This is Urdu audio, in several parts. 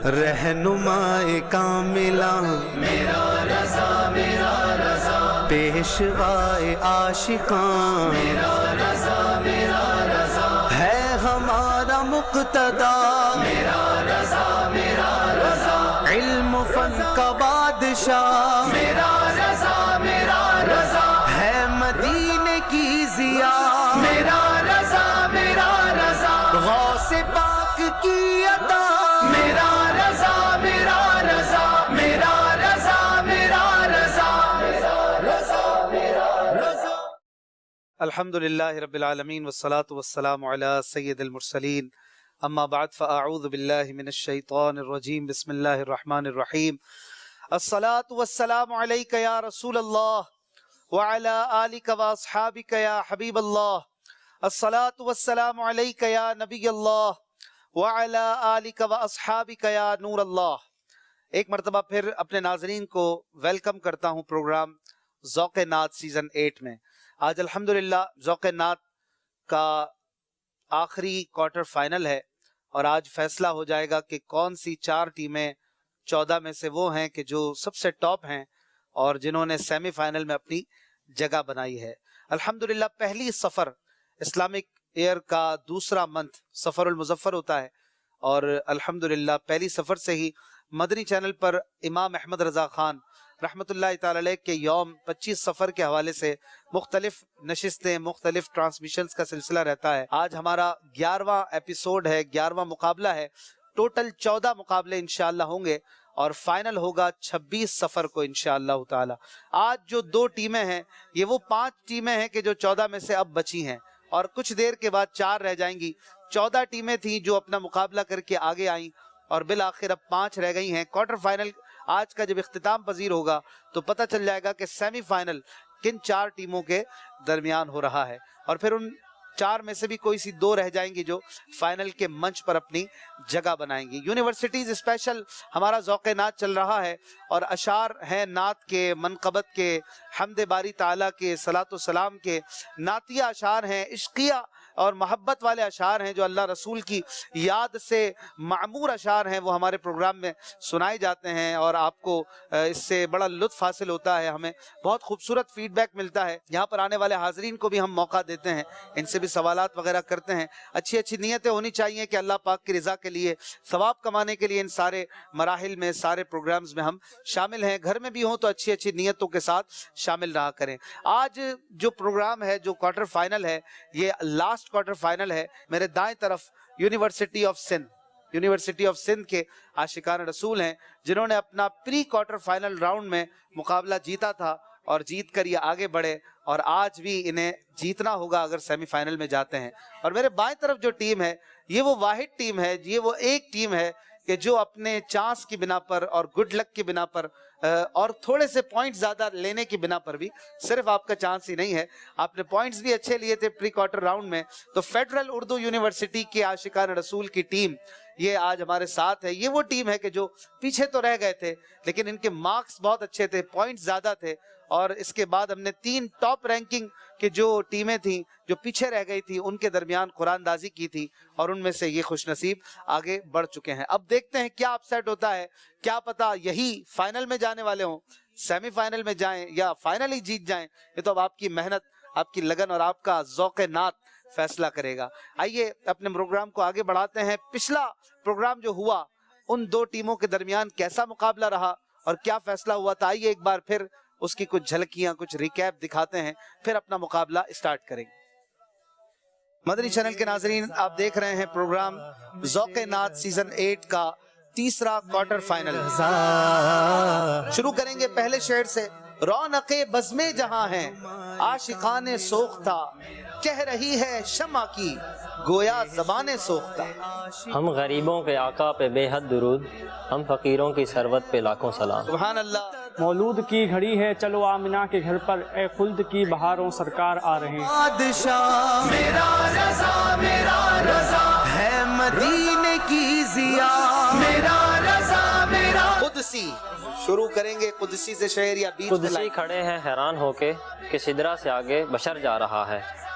رہنمائے کاملہ میرا رضا میرا رضا، پیشوائے عاشقاں میرا رضا میرا رضا، ہے ہمارا مقتدا میرا رضا میرا رضا، علم و فن کا بادشاہ میرا رضا میرا رضا، ہے مدینے کی ضیا میرا رضا میرا رضا، غوث پاک کی عطا میرا رضا میرا رضا، میرا رضا میرا رضا، میرا رضا میرا رضا۔ الحمدللہ رب العالمین والصلاة والسلام علی سید المرسلین، اما بعد فاعوذ باللہ من الشیطان الرجیم، بسم اللہ الرحمن الرحیم۔ الصلاة والسلام علیک یا رسول اللہ وعلی آلک واصحابک یا حبیب اللہ، الصلاة والسلام علیک یا نبی اللہ وعلی آلک واصحابک یا نور اللہ۔ ایک مرتبہ پھر اپنے ناظرین کو ویلکم کرتا ہوں پروگرام ذوق نعت سیزن 8 میں۔ آج الحمدللہ ذوق نعت کا آخری کوارٹر فائنل ہے، اور آج فیصلہ ہو جائے گا کہ کون سی 4 ٹیمیں 14 میں سے وہ ہیں کہ جو سب سے ٹاپ ہیں اور جنہوں نے سیمی فائنل میں اپنی جگہ بنائی ہے۔ الحمدللہ پہلی سفر اسلامک ایئر کا دوسرا منتھ سفر المظفر ہوتا ہے، اور الحمدللہ پہلی سفر سے ہی مدنی چینل پر امام احمد رضا خان رحمت اللہ تعالی علیہ کے یوم 25 سفر کے حوالے سے مختلف نشستیں، مختلف ٹرانسمیشنز کا سلسلہ رہتا ہے۔ آج ہمارا 11واں ایپیسوڈ ہے، 11واں مقابلہ ہے۔ ٹوٹل 14 مقابلے انشاءاللہ ہوں گے، اور فائنل ہوگا 26 سفر کو انشاءاللہ تعالی۔ آج جو 2 ٹیمیں ہیں یہ وہ 5 ٹیمیں ہیں کہ جو 14 میں سے اب بچی ہیں، اور کچھ دیر کے بعد 4 رہ جائیں گی۔ 14 ٹیمیں تھیں جو اپنا مقابلہ کر کے آگے آئیں، اور بالآخر اب 5 رہ گئی ہیں۔ کوارٹر فائنل آج کا جب اختتام پذیر ہوگا تو پتہ چل جائے گا کہ سیمی فائنل کن 4 ٹیموں کے درمیان ہو رہا ہے، اور پھر ان 4 میں سے بھی کوئی سی 2 رہ جائیں گی جو فائنل کے منچ پر اپنی جگہ بنائیں گی۔ یونیورسٹیز اسپیشل ہمارا ذوق نعت چل رہا ہے، اور اشعار ہیں نعت کے، منقبت کے، حمد باری تعالیٰ کے، صلاۃ و سلام کے، نعتیہ اشعار ہیں، عشقیہ اور محبت والے اشعار ہیں جو اللہ رسول کی یاد سے معمور اشعار ہیں، وہ ہمارے پروگرام میں سنائے جاتے ہیں، اور آپ کو اس سے بڑا لطف حاصل ہوتا ہے۔ ہمیں بہت خوبصورت فیڈ بیک ملتا ہے۔ یہاں پر آنے والے حاضرین کو بھی ہم موقع دیتے ہیں، ان سے بھی سوالات وغیرہ کرتے ہیں۔ اچھی اچھی نیتیں ہونی چاہیے کہ اللہ پاک کی رضا کے لیے، ثواب کمانے کے لیے ان سارے مراحل میں، سارے پروگرامز میں ہم شامل ہیں۔ گھر میں بھی ہوں تو اچھی اچھی نیتوں کے ساتھ شامل رہا کریں۔ آج جو پروگرام ہے، جو کوارٹر فائنل ہے، یہ لاسٹ کوارٹر فائنل ہے۔ میرے دائیں طرف یونیورسٹی آف سندھ کے عاشقان رسول ہیں، جنہوں نے اپنا پری کوارٹر فائنل راؤنڈ میں مقابلہ جیتا تھا، اور جیت کر یہ آگے بڑھے، اور آج بھی انہیں جیتنا ہوگا اگر سیمی فائنل میں جاتے ہیں۔ اور میرے بائیں طرف جو ٹیم ہے، یہ وہ واحد ٹیم ہے، یہ وہ ایک ٹیم ہے کہ جو اپنے چانس کی بنا پر اور گڈ لک کی بنا پر اور تھوڑے سے پوائنٹ زیادہ لینے کی بنا پر بھی، صرف آپ کا چانس ہی نہیں ہے، آپ نے پوائنٹس بھی اچھے لیے تھے پری کوارٹر راؤنڈ میں، تو فیڈرل اردو یونیورسٹی کے عاشقان رسول کی ٹیم یہ آج ہمارے ساتھ ہے۔ یہ وہ ٹیم ہے کہ جو پیچھے تو رہ گئے تھے، لیکن ان کے مارکس بہت اچھے تھے، پوائنٹس زیادہ تھے، اور اس کے بعد ہم نے 3 ٹاپ رینکنگ کے جو ٹیمیں تھیں جو پیچھے رہ گئی تھی ان کے درمیان قرآن دازی کی تھی، اور ان میں سے یہ خوش نصیب آگے بڑھ چکے ہیں۔ اب دیکھتے ہیں کیا اپ سیٹ ہوتا ہے، کیا پتا یہی فائنل میں جانے والے ہوں، سیمی فائنل میں جائیں یا فائنل ہی جیت جائیں۔ یہ تو اب آپ کی محنت، آپ کی لگن اور آپ کا ذوق نعت فیصلہ کرے گا۔ آئیے اپنے پروگرام کو آگے بڑھاتے ہیں۔ پچھلا پروگرام جو ہوا، ان 2 ٹیموں کے درمیان کیسا مقابلہ رہا اور کیا فیصلہ ہوا تھا، آئیے ایک بار پھر اس کی کچھ جھلکیاں، کچھ ریکیپ دکھاتے ہیں، پھر اپنا مقابلہ اسٹارٹ کریں گے۔ مدنی چینل کے ناظرین، آپ دیکھ رہے ہیں پروگرام ذوق نعت سیزن 8 کا تیسرا کوارٹر فائنل۔ شروع کریں گے پہلے شعر سے۔ رونق بزم جہاں ہیں عاشقان سوختہ، کہہ رہی ہے شمع کی گویا زبان سوختہ۔ ہم غریبوں کے آقا پہ بے حد درود، ہم فقیروں کی ثروت پہ لاکھوں سلام۔ سبحان اللہ۔ مولود کی گھڑی ہے، چلو آمنہ کے گھر پر، اے خلد کی بہاروں سرکار آ رہے ہیں۔ بادشاہ میرا رضا میرا رضا، ہے مدینے کی ضیا میرا رضا میرا۔ قدسی شروع کریں گے، قدسی سے شعر یا بیچ قدسی کھڑے ہیں حیران ہو کے کہ سدرا سے آگے بشر جا رہا ہے۔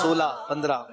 16-15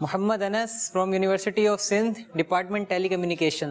Muhammad Anas from University of Sindh, Department Telecommunication.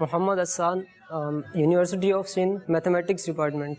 Muhammad Hassan, University of Sindh, Mathematics Department.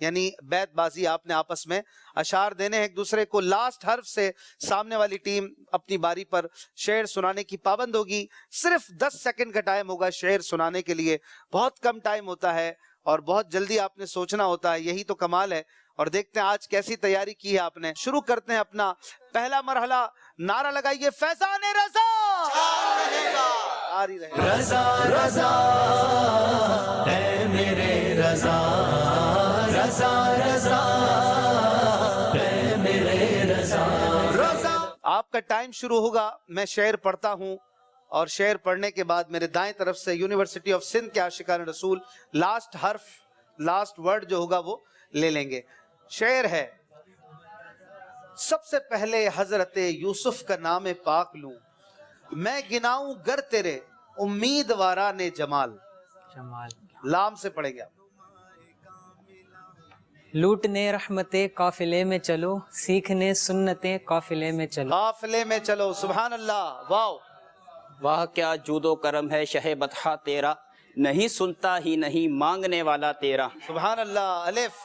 یعنی بیت بازی آپ نے آپس میں اشعار دینے ہیں ایک دوسرے کو. لاسٹ حرف سے سامنے والی ٹیم اپنی باری پر شعر سنانے کی پابند ہوگی. صرف 10 سیکنڈ کا ٹائم ہوگا شعر سنانے کے لیے. بہت کم ٹائم ہوتا ہے اور بہت جلدی آپ نے سوچنا ہوتا ہے, یہی تو کمال ہے. اور دیکھتے ہیں آج کیسی تیاری کی ہے آپ نے. شروع کرتے ہیں اپنا پہلا مرحلہ. نعرہ لگائیے فیضان رضا. رضا رضا اے میرے رضا, رضا رضا اے میرے رضا. آپ کا ٹائم شروع ہوگا. میں شعر پڑھتا ہوں اور شعر پڑھنے کے بعد میرے دائیں طرف سے یونیورسٹی آف سندھ کے عاشقان رسول لاسٹ حرف, لاسٹ ورڈ جو ہوگا وہ لے لیں گے. شعر ہے. سب سے پہلے حضرت یوسف کا نام پاک لوں, میں گناؤں گر تیرے امیدواران جمال. لام سے پڑھیں گے آپ. لوٹنے رحمتیں قافلے میں چلو, سیکھنے سنتیں قافلے میں چلو. قافلے میں چلو. سبحان اللہ. واو. واہ کیا جود و کرم ہے شہ بطحہ تیرا, نہیں سنتا ہی نہیں مانگنے والا تیرا. سبحان اللہ. الف.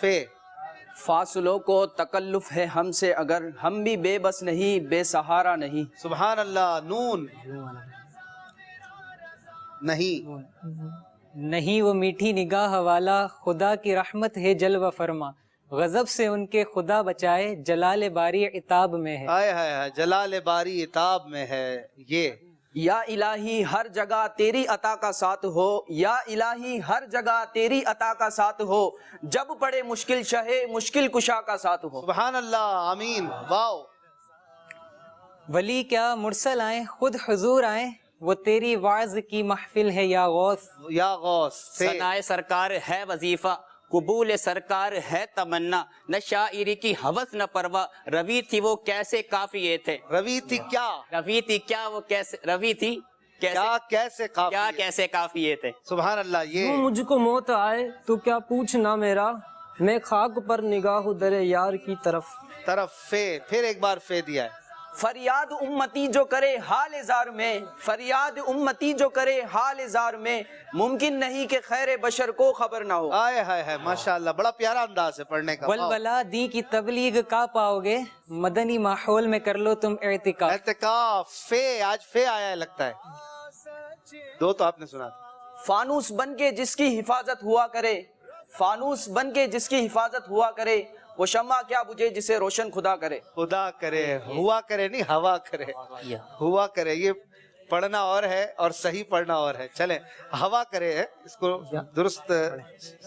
فے. فاصلوں کو تکلف ہے ہم سے اگر, ہم بھی بے بس نہیں بے سہارا نہیں. سبحان اللہ. نون. نہیں. نہیں وہ میٹھی نگاہ والا, خدا کی رحمت ہے جلوہ فرما, غضب سے ان کے خدا بچائے, جلال باری عتاب میں ہے. آئے ہائے, جلال باری عتاب میں ہے. یہ یا الہی ہر جگہ تیری عطا کا ساتھ ہو, یا الہی ہر جگہ تیری عطا کا ساتھ ہو, جب پڑے مشکل شہے مشکل کشا کا ساتھ ہو. سبحان اللہ. آمین. واو. ولی کیا مرسل آئیں خود حضور آئیں, وہ تیری واعظ کی محفل ہے یا غوث. یا غوث. سے. ثنائے سرکار ہے وظیفہ, قبول سرکار ہے تمنا, نہ شاعری کی حوث نہ پروا, روی تھی وہ کیسے کافیے تھے. روی تھی کیا, روی تھی کیا وہ کیسے, روی تھی کیا کیسے کیا قافیے. کیسے کافیے تھے. سبحان اللہ. یہ مجھ کو موت آئے تو کیا پوچھنا میرا, میں خاک پر نگاہ در یار کی طرف. طرف. فے. پھر ایک بار فے دیا ہے. فریاد امتی جو کرے حال زار میں, فریاد امتی جو کرے حال زار میں, ممکن نہیں کہ خیر بشر کو خبر نہ ہو. آئے ہائے ہائے. ماشاءاللہ. بڑا پیارا انداز ہے پڑھنے کا. ولولا دی کی تبلیغ کا پاؤ گے, مدنی ماحول میں کر لو تم اعتکاف. اعتکاف. فے. آج فے آیا ہے لگتا ہے. دو تو آپ نے سنا تھا. فانوس بن کے جس کی حفاظت ہوا کرے, فانوس بن کے جس کی حفاظت ہوا کرے, وہ شمع کیا بجھے جسے روشن خدا کرے. خدا کرے. ہوا کرے نہیں, ہوا کرے. ہوا کرے. یہ پڑھنا اور ہے اور صحیح پڑھنا اور ہے. چلیں, ہوا کرے ہے, اس کو درست.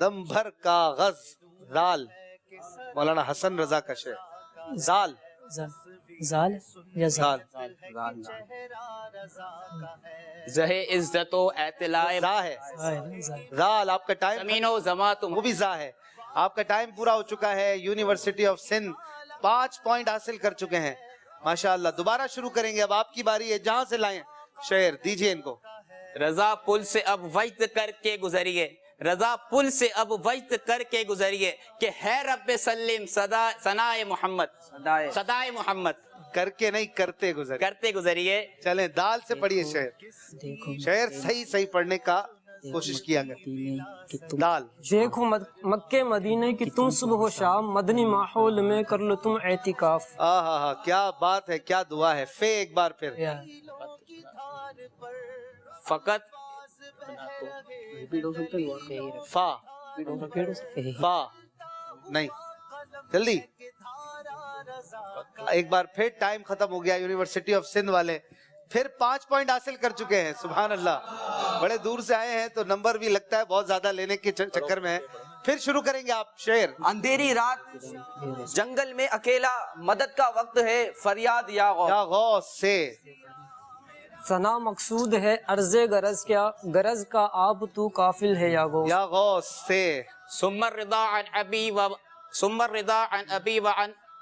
دم بھر کاغذ. زال. مولانا حسن رضا کا شعر. زال. زال یا زال. زہ عزت و اطلاع زا ہے. زال. آپ کا ٹائم زمین و زما تم. وہ بھی زا ہے. آپ کا ٹائم پورا ہو چکا ہے. یونیورسٹی آف سندھ 5 پوائنٹ حاصل کر چکے ہیں. ماشاءاللہ. دوبارہ شروع کریں گے. اب آپ کی باری ہے, جہاں سے لائیں شعر دیجئے ان کو. رضا پل سے اب وجد کر کے گزریے, رضا پل سے اب وجد کر کے گزریے, کہ ہے رب سلم ثنائے محمد, صدائے محمد. کر کے نہیں, کرتے گزر. کرتے گزریے. چلیں, دال سے پڑھیے شعر. شعر صحیح پڑھنے کا کوشش کیا کر. دال. دیکھو مکے مدینے کی تم صبح و شام, مدنی ماحول میں کر لو تم اعتکاف. ہاں, کیا بات ہے, کیا دعا ہے. فے ایک بار پھر. فقط فا. فا نہیں, جلدی. ایک بار پھر ٹائم ختم ہو گیا. یونیورسٹی آف سندھ والے پھر 5 پوائنٹ حاصل کر چکے ہیں. سبحان اللہ. بڑے دور سے آئے ہیں تو نمبر بھی لگتا ہے بہت زیادہ لینے کے چکر میں ہے. پھر شروع کریں گے آپ شعر. اندھیری رات جنگل میں اکیلا, مدد کا وقت ہے فریاد یا غوث. یا غوث. سے. ثنا مقصود ہے عرض غرض, کیا غرض کا آپ تو قافل ہے یا غوث. یا غوث. سے. ثم الرضا عن ابی و ثم الرضا عن ابی وعن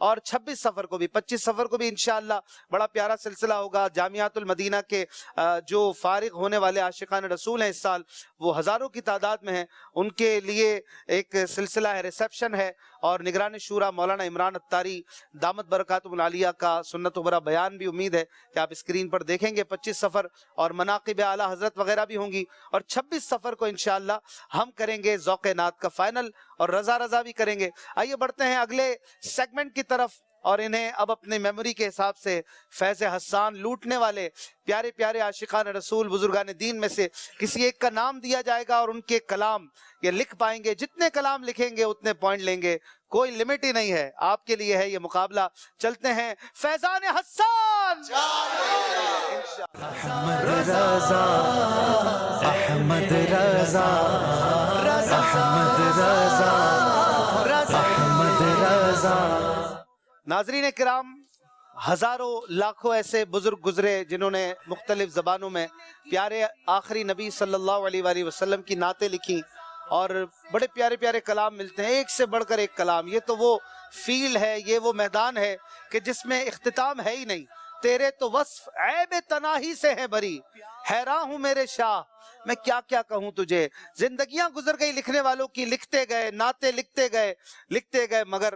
اور 26 سفر کو بھی 25 سفر کو بھی انشاءاللہ بڑا پیارا سلسلہ ہوگا. جامعات المدینہ کے جو فارغ ہونے والے عاشقان رسول ہیں اس سال وہ ہزاروں کی تعداد میں ہیں, ان کے لیے ایک سلسلہ ہے, ریسیپشن ہے, اور نگران شورا مولانا عمران اتاری دامت برکاتہم العالیہ کا سنت و برا بیان بھی امید ہے کہ آپ اسکرین پر دیکھیں گے. 25 سفر اور مناقب اعلیٰ حضرت وغیرہ بھی ہوں گی, اور 26 سفر کو انشاءاللہ ہم کریں گے ذوق نعت کا فائنل, اور رضا بھی کریں گے. آئیے بڑھتے ہیں اگلے سیگمنٹ کی طرف, اور انہیں اب اپنے میموری کے حساب سے فیض حسان لوٹنے والے پیارے پیارے عاشقان رسول بزرگان دین میں سے کسی ایک کا نام دیا جائے گا, اور ان کے کلام یہ لکھ پائیں گے. جتنے کلام لکھیں گے اتنے پوائنٹ لیں گے, کوئی لمٹ ہی نہیں ہے. آپ کے لیے ہے یہ مقابلہ. چلتے ہیں فیضان حسان. احمد رضا احمد رضا احمد رضا احمد رضا. ناظرین کرام, ہزاروں لاکھوں ایسے بزرگ گزرے جنہوں نے مختلف زبانوں میں پیارے آخری نبی صلی اللہ علیہ وآلہ وسلم کی نعتیں لکھی, اور بڑے پیارے پیارے کلام ملتے ہیں, ایک سے بڑھ کر ایک کلام. یہ تو وہ فیلڈ ہے, یہ وہ میدان ہے کہ جس میں اختتام ہے ہی نہیں. تیرے تو وصف عیب تناہی سے ہیں بری, حیران ہوں میرے شاہ میں کیا کیا کہوں تجھے. زندگیاں گزر گئی لکھنے والوں کی, لکھتے گئے نعتیں لکھتے گئے, مگر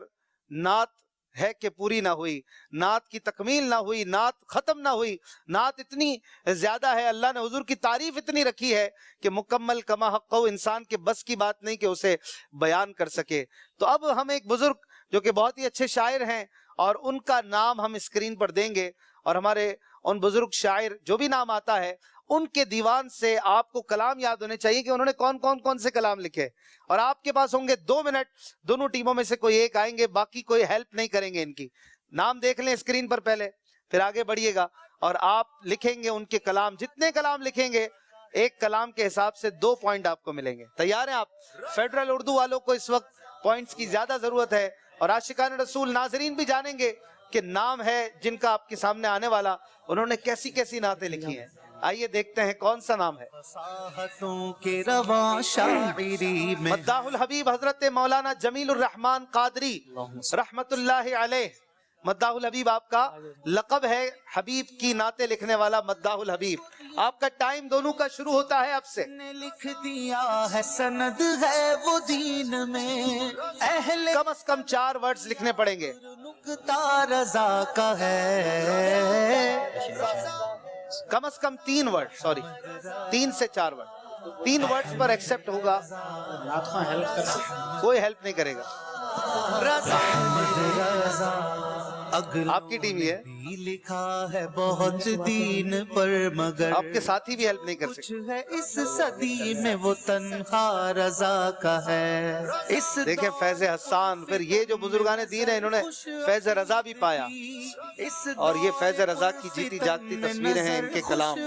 نعت ہے کہ پوری نہ ہوئی, نعت کی تکمیل نہ ہوئی, نعت ختم نہ ہوئی. نعت اتنی زیادہ ہے, اللہ نے حضور کی تعریف اتنی رکھی ہے کہ مکمل کما حق انسان کے بس کی بات نہیں کہ اسے بیان کر سکے. تو اب ہم ایک بزرگ جو کہ بہت ہی اچھے شاعر ہیں, اور ان کا نام ہم اسکرین پر دیں گے, اور ہمارے ان بزرگ شاعر جو بھی نام آتا ہے ان کے دیوان سے آپ کو کلام یاد ہونے چاہیے کہ انہوں نے کون سے کلام لکھے, اور آپ کے پاس ہوں گے 2 منٹ. دونوں ٹیموں میں سے کوئی ایک آئیں گے, باقی کوئی ہیلپ نہیں کریں گے. ان کی نام دیکھ لیں اسکرین پر پہلے, پھر آگے بڑھیے گا, اور آپ لکھیں گے ان کے کلام. جتنے کلام لکھیں گے ایک کلام کے حساب سے 2 پوائنٹ آپ کو ملیں گے. تیار ہیں آپ؟ فیڈرل اردو والوں کو اس وقت پوائنٹس کی زیادہ ضرورت ہے, اور عاشقان رسول ناظرین بھی جانیں گے کہ نام ہے جن کا آپ کے سامنے آنے والا, انہوں نے کیسی کیسی نعتیں لکھی ہیں. آئیے دیکھتے ہیں کون سا نام ہے. فصاحتوں کے رواں شاعری میں مداح الحبیب حضرت مولانا جمیل الرحمان قادری رحمت اللہ علیہ. مداح الحبیب آپ کا لقب ہے, حبیب کی نعتیں لکھنے والا مداح الحبیب. آپ کا ٹائم دونوں کا شروع ہوتا ہے اب سے. نے لکھ دیا ہے سند ہے وہ دین میں, اہل کم از کم 4 ورڈز لکھنے پڑیں گے. نکتہ رضا کا ہے, کم از کم 3 ورڈ, 3 سے 4 ورڈ. 3 ورڈز پر ایکسپٹ ہوگا, کوئی ہیلپ نہیں کرے گا. آپ کی ٹیم یہ بھی لکھا ہے بہت دین پر, مگر آپ کے ساتھی بھی ہیلپ نہیں کر کچھ سکتے. ہے اس صدی میں وہ تنہا رضا کا ہے. اس دیکھیں فیض حسان, پھر یہ جو بزرگان دین ہیں انہوں نے فیض رضا بھی پایا, اور یہ فیض رضا کی جیتی جاگتی تصویریں ہیں ان کے کلام.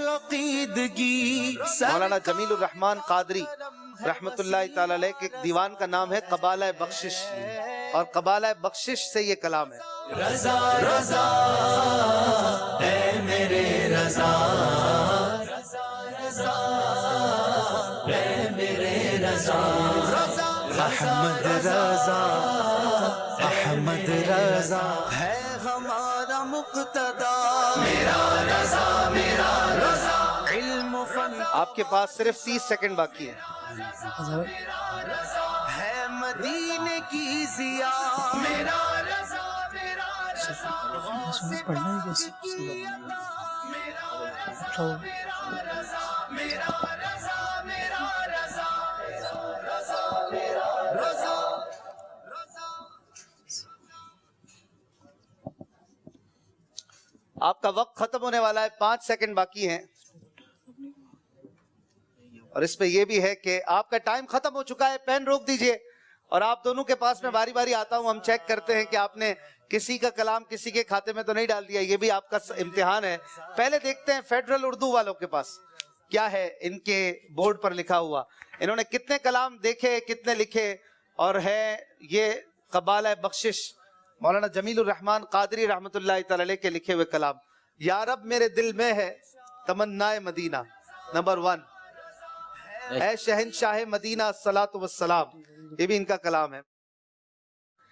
مولانا جمیل الرحمان قادری رحمت اللہ تعالی علیہ کے دیوان کا نام ہے قبالہ بخشش, اور قبالہ بخشش سے یہ کلام ہے. رضا رضا اے میرے رضا, رضا اے میرے رضا, احمد رضا احمد رضا ہے ہمارا مقتدا, میرا رضا میرا رضا, علم و فن. آپ کے پاس صرف 30 سیکنڈ باقی ہے. ہے مدینے کی ضیا, میرا رضا میرا رضا, پڑھنا ہے آپ کا وقت ختم ہونے والا ہے, 5 سیکنڈ باقی ہیں. اور اس پہ یہ بھی ہے کہ آپ کا ٹائم ختم ہو چکا ہے, پین روک دیجئے, اور آپ دونوں کے پاس میں باری باری آتا ہوں, ہم چیک کرتے ہیں کہ آپ نے کسی کا کلام کسی کے کھاتے میں تو نہیں ڈال دیا. یہ بھی آپ کا امتحان ہے. پہلے دیکھتے ہیں فیڈرل اردو والوں کے پاس کیا ہے ان کے بورڈ پر لکھا ہوا, انہوں نے کتنے کلام دیکھے, کتنے لکھے, اور ہے یہ قبالہ بخشش مولانا جمیل الرحمان قادری رحمت اللہ تعالی علیہ کے لکھے ہوئے کلام. یا رب میرے دل میں ہے تمنائے مدینہ, نمبر 1. اے شہنشاہ مدینہ الصلاۃ والسلام, یہ بھی ان کا کلام ہے.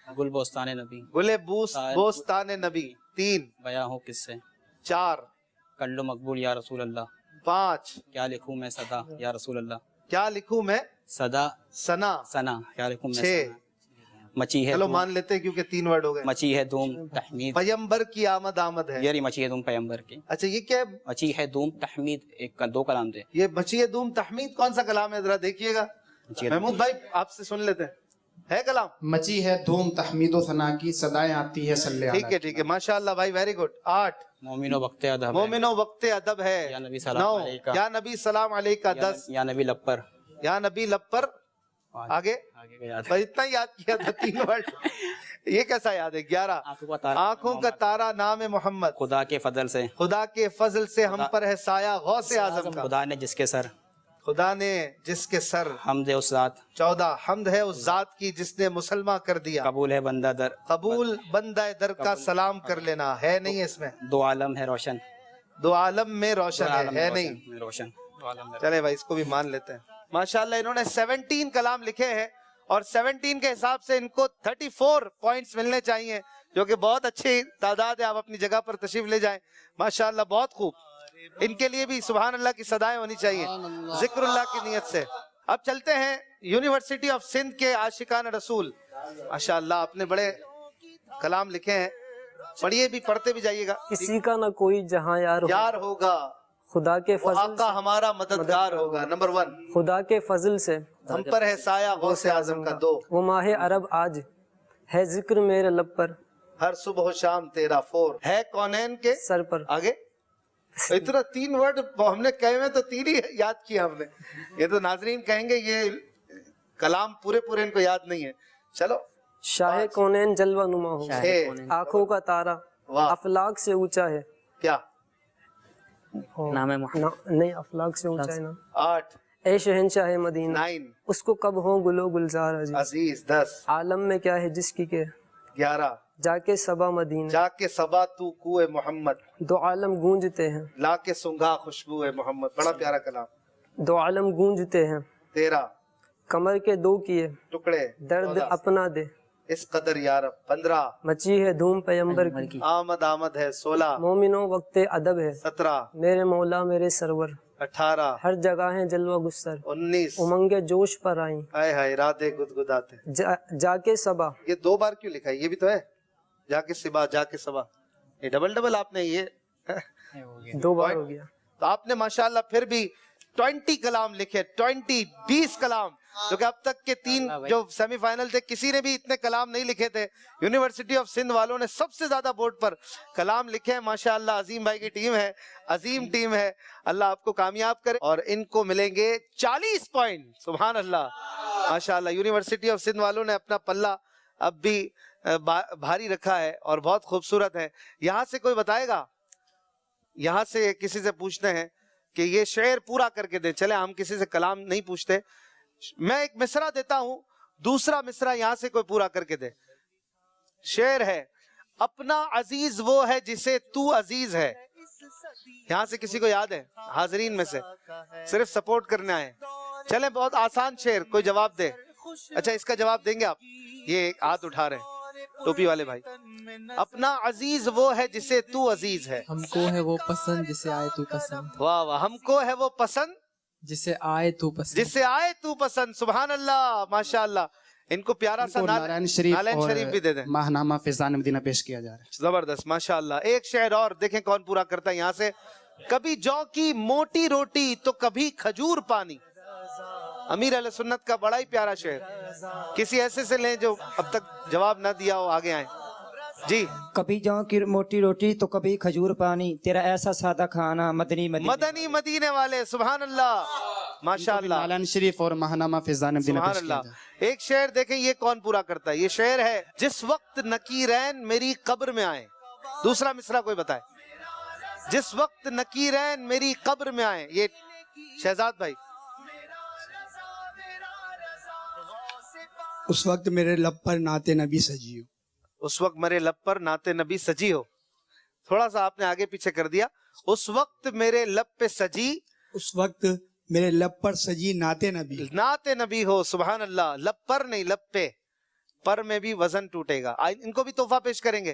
گل بوستان نبی، گلے بوستان نبی 3 بیاں ہو کس سے، 4 کر لو مقبول یا رسول اللہ، 5 کیا لکھوں میں صدا یا رسول اللہ، کیا لکھوں میں صدا ثنا ثنا، کیا لکھوں میں 6 ثنا، مچی ہے چلو دھوم، مان لیتے ہیں کیونکہ 3 ورڈ ہو گئے. مچی ہے دھوم تحمید، پیمبر کی آمد ہے. یاری مچی ہے دھوم پیمبر کی، اچھا یہ کیا ہے؟ مچی ہے دھوم تحمید، ایک کا 2 کلام تھے. یہ مچی دوم تحمید کون سا کلام ہے ذرا دیکھیے گا. مچی ہے محمود بھائی آپ سے سن لیتے ہیں، ہے کلام؟ مچی ہے دھوم تحمید و ثنا کی، صدائیں آتی ہے صلی ٹھیک ہے ٹھیک ہے ماشاءاللہ بھائی ویری گڈ. 8 مومن و وقت ادب ہے، مومنو وقت ادب ہے. یا نبی سلام 9 علیکہ، یا نبی سلام علیکہ. 10 یا نبی لپر، یا نبی لپر. آگے آگے کا یاد ہے، بس اتنا یاد کیا تھا 3 ورڈ. یہ کیسا یاد ہے؟ 11 آنکھوں کا تارا نام محمد، خدا کے فضل سے، خدا کے فضل سے ہم پر ہے سایہ غوث اعظم کا، خدا نے جس کے سر، خدا نے جس کے سر. حمد اس ذات، 14 حمد ہے اس ذات کی جس نے مسلمان کر دیا. قبول ہے بندہ در، قبول بندہ در کا سلام کر لینا. ہے نہیں اس میں؟ 2 عالم ہے روشن، 2 عالم میں روشن ہے نہیں؟ روشن. چلے بھائی اس کو بھی مان لیتے ہیں. ماشاءاللہ انہوں نے 17 کلام لکھے ہیں اور 17 کے حساب سے ان کو 34 پوائنٹس ملنے چاہیے، جو کہ بہت اچھی تعداد ہے. آپ اپنی جگہ پر تشریف لے جائیں. ماشاءاللہ بہت خوب. ان کے لیے بھی سبحان اللہ کی صدائیں ہونی چاہیے ذکر اللہ کی نیت سے. اب چلتے ہیں یونیورسٹی آف سندھ کے عاشقان رسول. ماشاءاللہ آپ نے بڑے کلام لکھے ہیں، پڑھیے بھی پڑھتے بھی جائیے گا. کسی کا نہ کوئی جہاں یار ہوگا، خدا کے وہ فضل آقا ہمارا مددگار ہوگا. نمبر 1 خدا کے فضل سے ہم پر ہے سایہ غوث اعظم کا. 2 وہ ماہ عرب آج ہے ذکر میرے لب پر، ہر صبح و شام تیرا. 4 ہے کونین کے سر پر. آگے اتنا 3 ورڈ ہم نے کہے ہوئے تو 3 ہی یاد کیا ہم نے. یہ تو ناظرین کہیں گے یہ کلام پورے ان کو یاد نہیں ہے. چلو شاہ کونین جلوہ نما ہو، 6 آنکھوں کا تارا واہ افلاق سے اونچا ہے. کیا؟ نام محمد، نہیں افلاق سے اونچا ہے نا. 8 اے شہنشاہ مدینہ 9 اس کو کب ہوں گلو گلزار عزیز. عزیز. 10 عالم میں کیا ہے جس کی کہ 11 جا کے صبا مدینہ، جا کے صبا تو کوئے محمد، 2 عالم گونجتے ہیں، لا کے سنگھا خوشبو ہے محمد. بڑا پیارا کلام. 2 عالم گونجتے ہیں، 13 کمر کے 2 کیے ٹکڑے، درد 14 اپنا دے، اس قدر یارب. 15 مچی ہے دھوم پیمبر کی، آمد ہے. 16 مومنوں وقت ادب ہے، 17 میرے مولا میرے سرور، 18 ہر جگہ ہیں جلوہ گستر، 19 امنگ جوش پر آئیں، ہائے ہائے ارادے گدگداتے. جا کے صبا. یہ 2 بار کیوں لکھا ہے؟ یہ بھی تو ہے جا کے صبا، جا کے صبا. یہ ڈبل آپ نے یہ 2 بار ہو گیا. تو آپ نے ماشاءاللہ پھر بھی 20 کلام لکھے. 20 کلام، جو کہ اب تک کے 3 جو سیمی فائنل تھے کسی نے بھی اتنے کلام نہیں لکھے تھے. یونیورسٹی آف سندھ والوں نے سب سے زیادہ بورڈ پر کلام لکھے ہیں. ماشاءاللہ عظیم بھائی کی ٹیم ہے، عظیم ٹیم ہے. اللہ آپ کو کامیاب کرے. اور ان کو ملیں گے 40 پوائنٹ. سبحان اللہ ماشاءاللہ. یونیورسٹی آف سندھ والوں نے اپنا پلہ اب بھی بھاری رکھا ہے اور بہت خوبصورت ہے. یہاں سے کوئی بتائے گا؟ یہاں سے کسی سے پوچھتے ہیں کہ یہ شعر پورا کر کے دے. چلے ہم کسی سے کلام نہیں پوچھتے، میں ایک مصرع دیتا ہوں، دوسرا مصرع یہاں سے کوئی پورا کر کے دے. شعر ہے، اپنا عزیز وہ ہے جسے تو عزیز ہے. یہاں سے کسی کو یاد ہے حاضرین میں سے؟ صرف سپورٹ کرنا ہے. چلیں بہت آسان شعر، کوئی جواب دے. اچھا اس کا جواب دیں گے آپ؟ یہ ہاتھ اٹھا رہے ہیں ٹوپی والے بھائی. اپنا عزیز وہ ہے جسے تو عزیز ہے. ہم کو ہے وہ پسند جسے آئے تو پسند. واہ واہ. ہم کو ہے وہ پسند جسے آئے تو پسند. جسے آئے تو پسند. سبحان اللہ ماشاءاللہ. ان کو پیارا سا نالین شریف بھی دے دیں. ماہنامہ فیضان مدینہ پیش کیا جا رہا ہے. زبردست ماشاءاللہ. ایک شعر اور دیکھیں کون پورا کرتا ہے یہاں سے. کبھی جو کی موٹی روٹی تو کبھی کھجور پانی. امیر علیہ سنت کا بڑا ہی پیارا شعر. کسی ایسے سے لیں جو اب تک جواب نہ دیا ہو، آگے آئیں. جی. کبھی جو کی موٹی روٹی تو کبھی کھجور پانی، تیرا ایسا سادہ کھانا مدنی مدینے والے. سبحان اللہ ماشاءاللہ. نالین شریف اور ماہنامہ فیضان مدینہ سبحان پیش کیا اللہ. جا رہا ہے. ایک شعر دیکھیں یہ کون پورا کرتا ہے. یہ شعر ہے، جس وقت نکیرین میری قبر میں آئے. دوسرا مصرع کوئی بتائے. جس وقت نکیرین میری قبر میں آئے. یہ شہزاد بھائی. اس وقت میرے لب پر نعت نبی سجی ہو. اس وقت میرے لب پر نعت نبی سجی ہو. تھوڑا سا آپ نے آگے پیچھے کر دیا. اس وقت میرے لب پہ سجی، اس وقت میرے لب پر سجی نعت نبی. نعت نبی ہو. سبحان اللہ. لب پر نہیں، لب پہ. پر میں بھی وزن ٹوٹے گا. ان کو بھی تحفہ پیش کریں گے.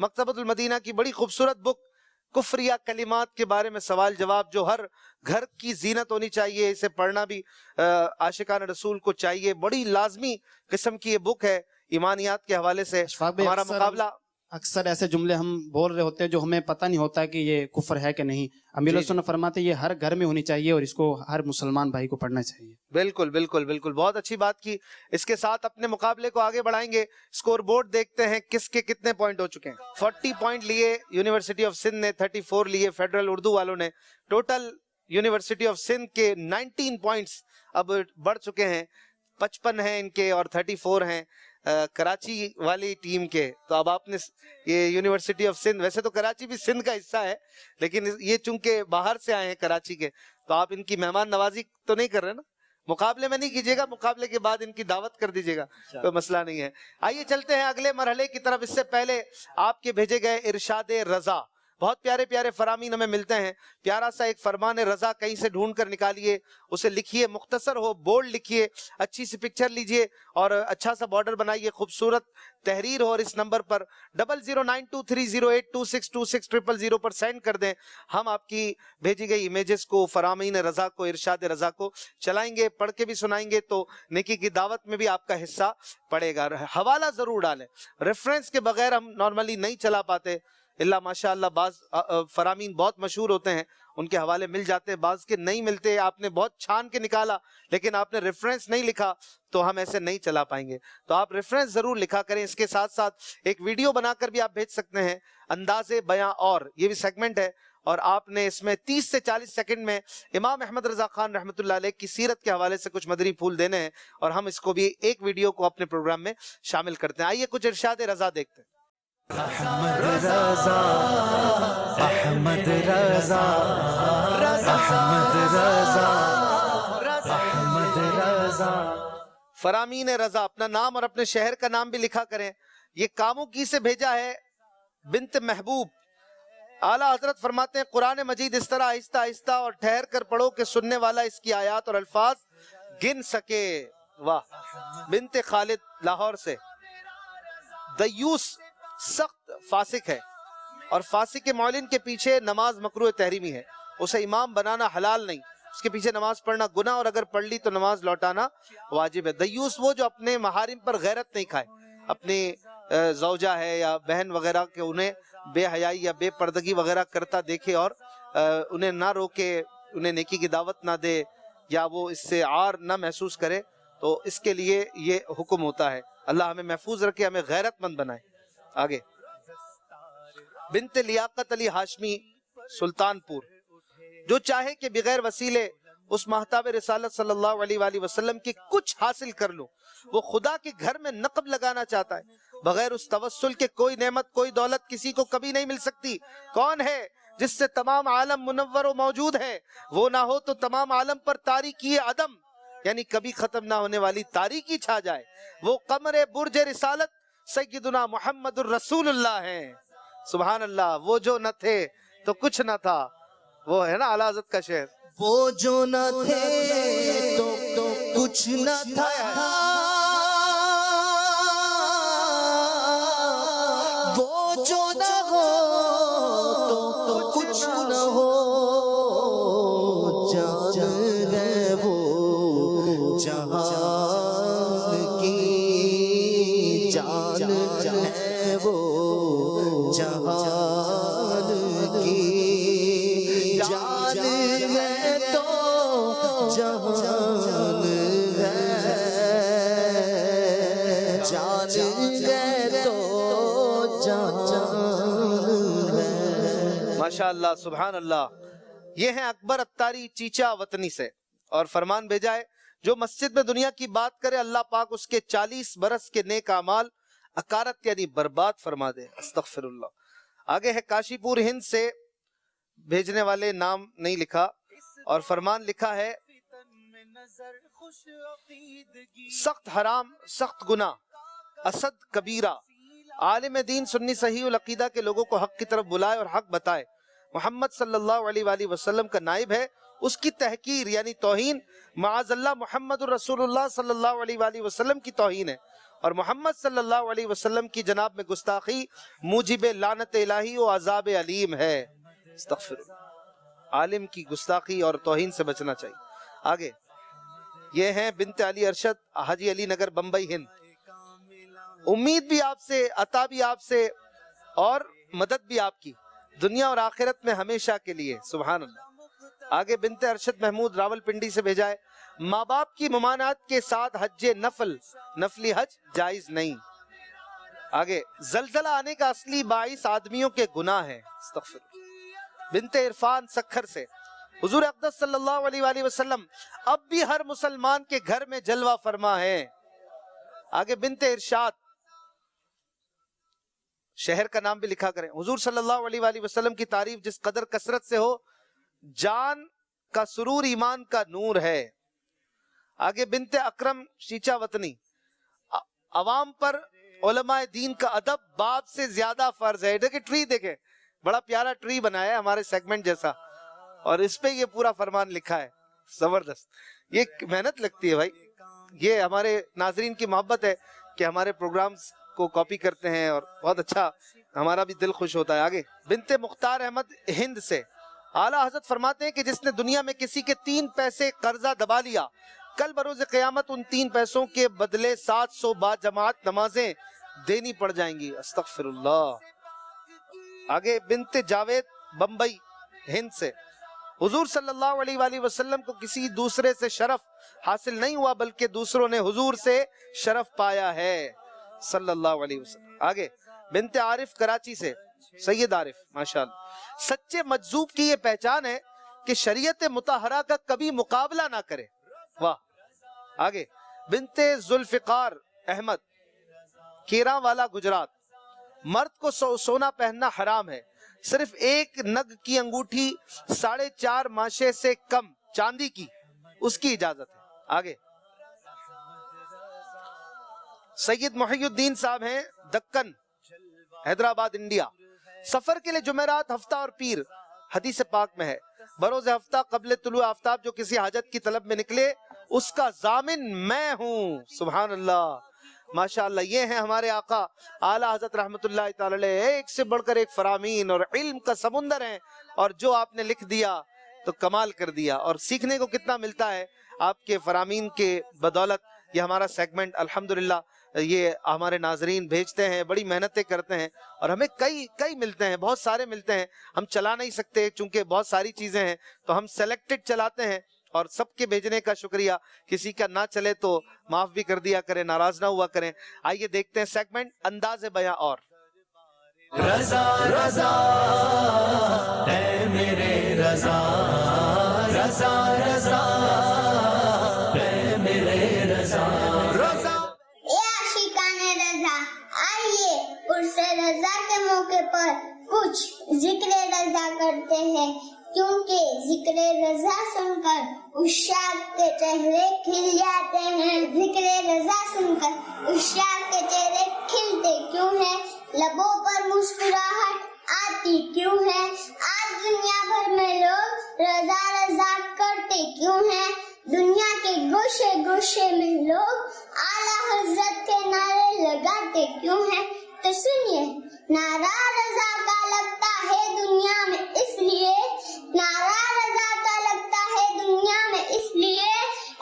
مکتبۃ المدینہ کی بڑی خوبصورت بک کفریہ کلمات کے بارے میں سوال جواب جو ہر گھر کی زینت ہونی چاہیے. اسے پڑھنا بھی عاشقان رسول کو چاہیے. بڑی لازمی قسم کی یہ بک ہے ایمانیات کے حوالے سے. ہمارا مقابلہ اکثر ایسے جملے ہم بول رہے ہوتے ہیں جو ہمیں پتہ نہیں ہوتا کہ یہ کفر ہے کہ نہیں. امیر سنت فرماتے یہ ہر گھر میں ہونی چاہیے اور اس کو ہر مسلمان بھائی کو پڑھنا چاہیے. بالکل بالکل بالکل بہت اچھی بات کی. اس کے ساتھ اپنے مقابلے کو آگے بڑھائیں گے. اسکور بورڈ دیکھتے ہیں کس کے کتنے پوائنٹ ہو چکے ہیں. 40 پوائنٹ لیے یونیورسٹی آف سندھ نے, 34 لیے فیڈرل اردو والوں نے. ٹوٹل یونیورسٹی آف سندھ کے 19 پوائنٹس اب بڑھ چکے ہیں. 55 ہیں ان کے اور 34 ہیں کراچی والی ٹیم کے. تو اب آپ نے یہ یونیورسٹی آف سندھ, ویسے تو کراچی بھی سندھ کا حصہ ہے لیکن یہ چونکہ باہر سے آئے ہیں کراچی کے, تو آپ ان کی مہمان نوازی تو نہیں کر رہے نا. مقابلے میں نہیں کیجیے گا, مقابلے کے بعد ان کی دعوت کر دیجیے گا, کوئی مسئلہ نہیں ہے. آئیے چلتے ہیں اگلے مرحلے کی طرف. اس سے پہلے آپ کے بھیجے گئے ارشاد رضا, بہت پیارے پیارے فرامین ہمیں ملتے ہیں. پیارا سا ایک فرمان رضا کہیں سے ڈھونڈ کر نکالیے, اسے لکھیے, مختصر ہو, بولڈ لکھیے, اچھی سی پکچر لیجیے اور اچھا سا بارڈر بنائیے, خوبصورت تحریر ہو. اور اس نمبر پر 00923082626000 پر سینڈ کر دیں. ہم آپ کی بھیجی گئی امیجز کو, فرامین رضا کو, ارشاد رضا کو چلائیں گے, پڑھ کے بھی سنائیں گے تو نیکی کی دعوت میں بھی آپ کا حصہ پڑے گا. حوالہ ضرور ڈالیں, ریفرنس کے بغیر ہم نارملی نہیں چلا پاتے. اللہ ماشاء اللہ بعض فرامین بہت مشہور ہوتے ہیں, ان کے حوالے مل جاتے ہیں, بعض کے نہیں ملتے. آپ نے بہت چھان کے نکالا لیکن آپ نے ریفرنس نہیں لکھا تو ہم ایسے نہیں چلا پائیں گے. تو آپ ریفرنس ضرور لکھا کریں. اس کے ساتھ ساتھ ایک ویڈیو بنا کر بھی آپ بھیج سکتے ہیں, انداز بیاں اور, یہ بھی سیگمنٹ ہے, اور آپ نے اس میں 30 سے 40 سیکنڈ میں امام احمد رضا خان رحمۃ اللہ علیہ کی سیرت کے حوالے سے کچھ مدری پھول دینے ہیں, اور ہم اس کو بھی ایک ویڈیو کو اپنے پروگرام میں شامل کرتے ہیں. آئیے کچھ ارشاد رضا دیکھتے ہیں. احمد رضا, احمد رضا, احمد رضا, احمد رضا. فرامین رضا, اپنا نام اور اپنے شہر کا نام بھی لکھا کریں. یہ کاموں کی سے بھیجا ہے بنت محبوب. اعلیٰ حضرت فرماتے ہیں قرآن مجید اس طرح آہستہ آہستہ اور ٹھہر کر پڑھو کہ سننے والا اس کی آیات اور الفاظ گن سکے. واہ. بنت خالد لاہور سے. دیوس سخت فاسق ہے اور فاسق کے معلن کے پیچھے نماز مکروہ تحریمی ہے. اسے امام بنانا حلال نہیں, اس کے پیچھے نماز پڑھنا گناہ, اور اگر پڑھ لی تو نماز لوٹانا واجب ہے. دیوس وہ جو اپنے محارم پر غیرت نہیں کھائے, اپنی زوجہ ہے یا بہن وغیرہ کہ انہیں بے حیائی یا بے پردگی وغیرہ کرتا دیکھے اور انہیں نہ روکے, انہیں نیکی کی دعوت نہ دے, یا وہ اس سے عار نہ محسوس کرے, تو اس کے لیے یہ حکم ہوتا ہے. اللہ ہمیں محفوظ رکھے, ہمیں غیرت مند بنائے. آگے بنت لیاقت علی ہاشمی سلطان پور, جو چاہے کہ بغیر وسیلے اس مہتاب رسالت صلی اللہ علیہ وآلہ وسلم کی کچھ حاصل کر لو. وہ خدا کے گھر میں نقب لگانا چاہتا ہے, بغیر اس توسل کے کوئی نعمت کوئی دولت کسی کو کبھی نہیں مل سکتی. کون ہے جس سے تمام عالم منور و موجود ہے؟ وہ نہ ہو تو تمام عالم پر تاریکی عدم, یعنی کبھی ختم نہ ہونے والی تاریکی چھا جائے. وہ قمر برج رسالت سیدنا محمد الرسول اللہ ہیں. سبحان اللہ. وہ جو نہ تھے تو کچھ نہ تھا, وہ ہے نا اعلیٰ حضرت کا شعر. وہ جو نہ تھے تو کچھ نہ تھا, وہ جو نہ ہو تو کچھ نہ ہو. جان ہے وہ جہان کی, جان ہے وہ جہان کی, جان ہے تو جہان ہے, جان ہے تو جہان ہے. ماشاءاللہ سبحان اللہ. یہ ہیں اکبر اتاری چیچا وطنی سے, اور فرمان بھیجا ہے جو مسجد میں دنیا کی بات کرے اللہ پاک اس کے 40 برس کے نیک اعمال اکارت یعنی برباد فرما دے. استغفر اللہ. آگے ہے کاشی پور ہند سے, بھیجنے والے نام نہیں لکھا, اور فرمان لکھا ہے سخت حرام سخت گناہ اسد کبیرہ. عالم دین سنی صحیح العقیدہ کے لوگوں کو حق کی طرف بلائے اور حق بتائے. محمد صلی اللہ علیہ وآلہ وسلم کا نائب ہے اس کی تحقیر یعنی توہین معاذ اللہ محمد الرسول اللہ صلی اللہ علیہ وآلہ وسلم کی توہین ہے، اور محمد صلی اللہ علیہ وسلم کی جناب میں گستاخی موجب لعنت الہی و عذاب علیم ہے۔ استغفر اللہ۔ عالم کی گستاخی اور توہین سے بچنا چاہیے۔ آگے یہ ہیں بنت علی ارشد، حاجی علی نگر، بمبئی، ہند۔ امید بھی آپ سے، عطا بھی آپ سے، اور مدد بھی آپ کی، دنیا اور آخرت میں ہمیشہ کے لیے، سبحان اللہ۔ آگے بنت ارشد محمود، راول پنڈی سے بھیجا ہے، ماں باپ کی ممانعت کے ساتھ حج نفلی حج جائز نہیں۔ آگے زلزلہ آنے کا اصلی باعث آدمیوں کے گناہ ہے، استغفر۔ بنت عرفان سکھر سے، حضور اقدس صلی اللہ علیہ وآلہ وسلم اب بھی ہر مسلمان کے گھر میں جلوہ فرما ہے۔ آگے بنت ارشاد، شہر کا نام بھی لکھا کریں۔ حضور صلی اللہ علیہ وآلہ وسلم کی تعریف جس قدر کثرت سے ہو، جان کا سرور ایمان کا نور ہے۔ آگے بنت اکرم شیچا وطنی، عوام پر علماء دین کا ادب باپ سے زیادہ فرض ہے۔ دیکھیں ٹری، دیکھیں بڑا پیارا ٹری بنایا ہے ہمارے سیگمنٹ جیسا، اور اس پہ یہ پورا فرمان لکھا ہے، زبردست۔ یہ محنت لگتی ہے بھائی، یہ ہمارے ناظرین کی محبت ہے کہ ہمارے پروگرامز کو کاپی کرتے ہیں، اور بہت اچھا، ہمارا بھی دل خوش ہوتا ہے۔ آگے بنت مختار احمد ہند سے، اعلیٰ حضرت فرماتے ہیں کہ جس نے دنیا میں کسی کے 3 پیسے قرضہ دبا لیا، کل بروز قیامت ان 3 پیسوں کے بدلے 700 با جماعت نمازیں دینی پڑ جائیں گی۔ استغفر اللہ۔ آگے بنت جاوید بمبئی، ہند سے، حضور صلی اللہ علیہ وآلہ وسلم کو کسی دوسرے سے شرف حاصل نہیں ہوا، بلکہ دوسروں نے حضور سے شرف پایا ہے، صلی اللہ علیہ وسلم۔ آگے بنت عارف کراچی سے، سید عارف، ماشاءاللہ، سچے مجذوب کی یہ پہچان ہے کہ شریعت مطہرہ کا کبھی مقابلہ نہ کرے، واہ۔ آگے بنت ذوالفقار احمد، کیراں والا، گجرات، مرد کو سونا پہننا حرام ہے، صرف 1 نگ کی انگوٹھی 4.5 ماشے سے کم چاندی کی، اس کی اجازت ہے۔ آگے سید محی الدین صاحب ہیں، دکن، حیدرآباد، انڈیا، سفر کے لیے جمعرات، ہفتہ اور پیر حدیث پاک میں ہے، بروز ہفتہ قبل طلوع آفتاب جو کسی حاجت کی طلب میں نکلے اس کا ضامن میں ہوں، سبحان اللہ، ماشاءاللہ۔ یہ ہیں ہمارے آقا اعلیٰ حضرت رحمت اللہ تعالی علیہ، ایک سے بڑھ کر ایک فرامین اور علم کا سمندر ہیں، اور جو آپ نے لکھ دیا تو کمال کر دیا، اور سیکھنے کو کتنا ملتا ہے آپ کے فرامین کے بدولت۔ یہ ہمارا سیگمنٹ الحمدللہ یہ ہمارے ناظرین بھیجتے ہیں، بڑی محنتیں کرتے ہیں، اور ہمیں کئی ملتے ہیں، بہت سارے ملتے ہیں، ہم چلا نہیں سکتے چونکہ بہت ساری چیزیں ہیں، تو ہم سیلیکٹڈ چلاتے ہیں، اور سب کے بھیجنے کا شکریہ، کسی کا نہ چلے تو معاف بھی کر دیا کریں، ناراض نہ ہوا کریں۔ آئیے دیکھتے ہیں سیگمنٹ انداز بیاں اور رضا رضا اے میرے رضا، رضا رضا اے میرے رضا، رضا اے عاشقان رضا، آئیے عرس رضا کے موقع پر کچھ ذکر رضا کرتے ہیں، کیونکہ ذکر رضا سن کر عشاق کے چہرے کھل جاتے ہیں۔ ذکر رضا سن کر عشاق کے چہرے کھلتے کیوں ہیں، لبوں پر مسکراہٹ آتی کیوں ہے، آج دنیا بھر میں لوگ رضا رضا کرتے کیوں ہیں، دنیا کے گوشے گوشے میں لوگ اعلیٰ حضرت کے نعرے لگاتے کیوں ہیں، تو سنیے، نعرہ رضا کا لگتا ہے دنیا میں اس لیے، نعرہ رضا کا لگتا ہے دنیا میں اس لیے،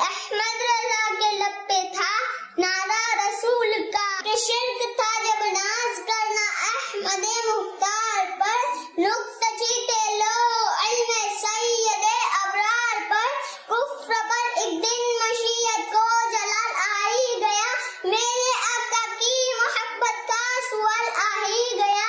احمد رضا کے لب پہ تھا نعرہ رسول کا، کہ شرک تھا جب ناز کرنا احمد مختار پر، نقطہ چیتے لو علم سید ابرار پر، کفر پر ایک دن مشیت کو جلال آ ہی گیا، میرے آقا کی محبت کا سوال آ ہی گیا،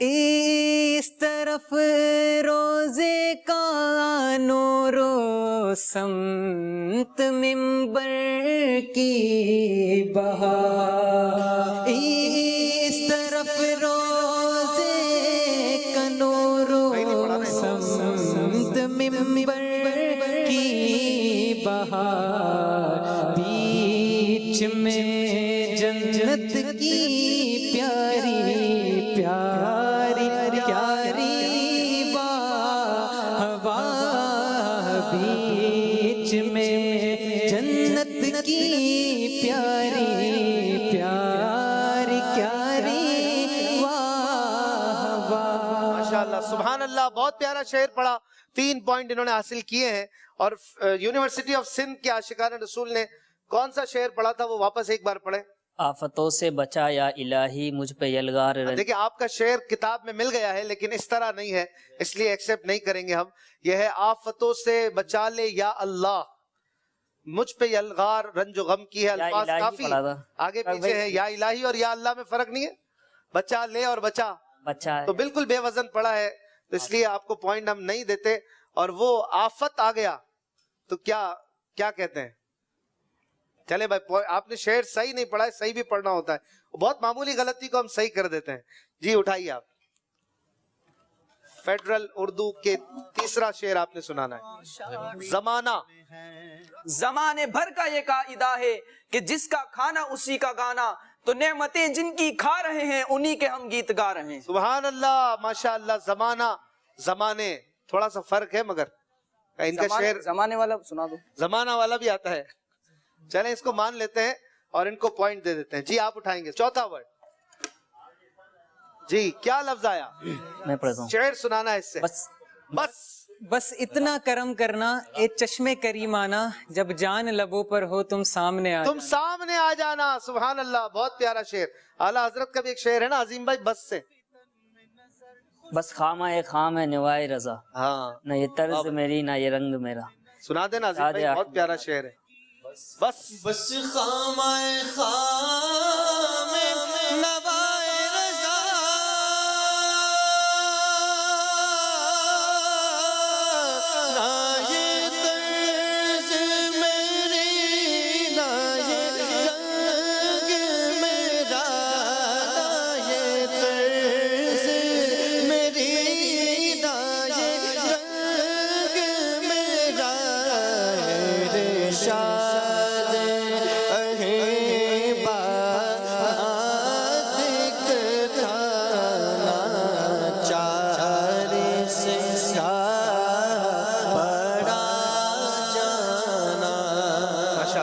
اس طرف روزے کا نورو سمت منبر کی بہار، اس طرف روزے کا نورو سمت منبر کی بہار، بیچ میں جنت کی پیاری پیاری پیاری ہوا، بیچ میں جنت کی پیاری پیاری پیاری ہوا۔ ماشاءاللہ سبحان اللہ، بہت پیارا شعر پڑھا، 3 پوائنٹ انہوں نے حاصل کیے ہیں۔ اور یونیورسٹی آف سندھ کے عاشقان رسول نے کون سا شعر پڑھا تھا وہ واپس ایک بار پڑھیں۔ آفتوں سے بچا یا الہی مجھ پہ یلغار دیکھیں آپ کا شعر کتاب میں مل گیا ہے لیکن اس طرح نہیں ہے، اس لیے ایکسیپٹ نہیں کریں گے ہم۔ یہ ہے آفتوں سے بچا لے یا اللہ مجھ پہ یلغار رنج و غم کی ہے۔ الفاظ کافی آگے پیچھے ہے، یا الہی اور یا اللہ میں فرق نہیں ہے، بچا لے اور بچا تو بالکل بے وزن پڑا ہے، تو اس لیے آپ کو پوائنٹ ہم نہیں دیتے۔ اور وہ آفت آ گیا تو کیا کہتے ہیں؟ چلے بھائی آپ نے شعر صحیح نہیں پڑھا ہے، صحیح بھی پڑھنا ہوتا ہے، بہت معمولی غلطی کو ہم صحیح کر دیتے ہیں۔ جی اٹھائیے آپ، فیڈرل اردو کے تیسرا شعر آپ نے سنانا ہے۔ زمانہ، زمانے بھر کا یہ قاعدہ ہے کہ جس کا کھانا اسی کا گانا، تو نعمتیں جن کی کھا رہے ہیں انہی کے ہم گیت گا رہے ہیں۔ سبحان اللہ، ماشاءاللہ۔ زمانہ، زمانے تھوڑا سا فرق ہے، مگر ان کا شعر زمانے والا سنا دو، زمانہ والا بھی آتا ہے۔ چلیں اس کو مان لیتے ہیں اور ان کو پوائنٹ دے دیتے ہیں۔ جی آپ اٹھائیں گے چوتھا ورڈ۔ جی کیا لفظ آیا؟ میں پڑھتا ہوں۔ شعر سنانا ہے اس سے۔ بس اتنا کرم کرنا اے چشم کریمانہ، جب جان لبوں پر ہو تم سامنے آ تم سامنے آ جانا۔ سبحان اللہ، بہت پیارا شعر۔ اعلیٰ حضرت کا بھی ایک شعر ہے نا عظیم بھائی، بس سے۔ بس خامہ خام ہے نوائے رضا، ہاں نہ یہ طرز میری نہ یہ رنگ میرا۔ سنا دینا عظیم بھائی، بہت پیارا شعر ہے۔ بس خامہ خام نوائے رضا، نہ یہ طرز میری نہ یہ رنگ میرا، نہ یہ طرز میری نہ یہ رنگ میرا، ارشاد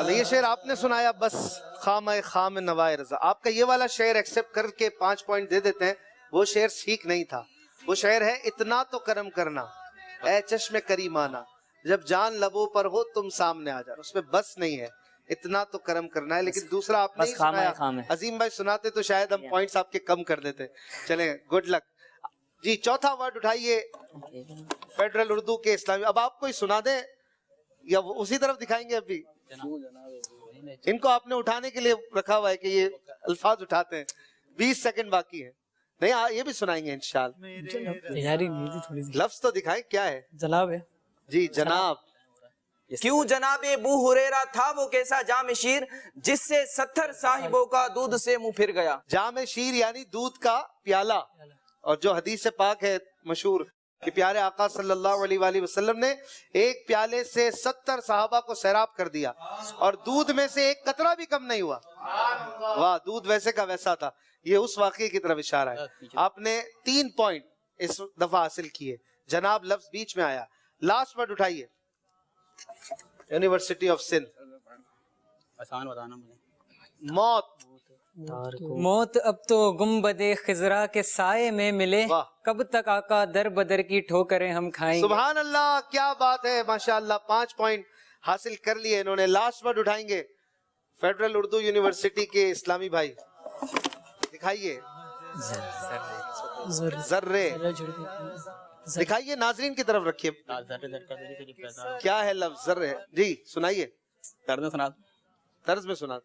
یہ شعر آپ نے سنایا، بس خامہ خام نوائے رضا۔ آپ کا یہ والا شعر ایکسپٹ کر کے 5 پوائنٹ دے دیتے ہیں۔ وہ شعر ٹھیک نہیں تھا، وہ شعر ہے اتنا تو کرم کرنا اے چشم کریمانہ، جب جان لبوں پر ہو تم سامنے آ جا۔ اس میں بس نہیں ہے، اتنا تو کرم کرنا ہے، لیکن دوسرا آپ نے سنایا۔ عظیم بھائی سناتے تو شاید ہم پوائنٹس آپ کے کم کر دیتے۔ چلیں گڈ لک۔ جی چوتھا ورڈ اٹھائیے، فیڈرل اردو کے اسلامی۔ اب آپ کوئی سنا دیں یا اسی طرف دکھائیں گے؟ ابھی ان کو آپ نے اٹھانے کے لیے رکھا ہوا ہے کہ یہ الفاظ اٹھاتے ہیں۔ 20 سیکنڈ باقی ہے، نہیں یہ بھی سنائیں گے انشاءاللہ۔ لفظ تو دکھائیں، کیا ہے؟ جناب ہے جی جناب۔ کیوں جناب ابو ہریرہ تھا وہ کیسا جام شیر، جس سے 70 صاحبوں کا دودھ سے منہ پھر گیا۔ جام شیر یعنی دودھ کا پیالہ، اور جو حدیث پاک ہے مشہور کہ پیارے آقا صلی اللہ علیہ وآلہ وسلم نے ایک پیالے سے 70 صحابہ کو سیراب کر دیا اور دودھ میں سے ایک قطرہ بھی کم نہیں ہوا۔ واہ، دودھ ویسے کا ویسا تھا۔ یہ اس واقعے کی طرف اشارہ ہے۔ آپ نے 3 پوائنٹ اس دفعہ حاصل کیے۔ جناب لفظ بیچ میں آیا۔ لاسٹ ورڈ اٹھائیے، یونیورسٹی آف سندھ۔ آسان بتانا مجھے۔ موت۔ موت اب تو گنبد خضرا کے سائے میں ملے، کب تک آقا در بدر کی ٹھوکریں ہم کھائیں گے۔ سبحان اللہ، کیا بات ہے، ماشاءاللہ 5 پوائنٹ حاصل کر لیے انہوں نے۔ لاسٹ ورڈ اٹھائیں گے فیڈرل اردو یونیورسٹی کے اسلامی بھائی، دکھائیے۔ ذرے دکھائیے، ناظرین کی طرف رکھیے۔ کیا ہے لفظ ذرے؟ جی سنائیے، طرز میں سنا۔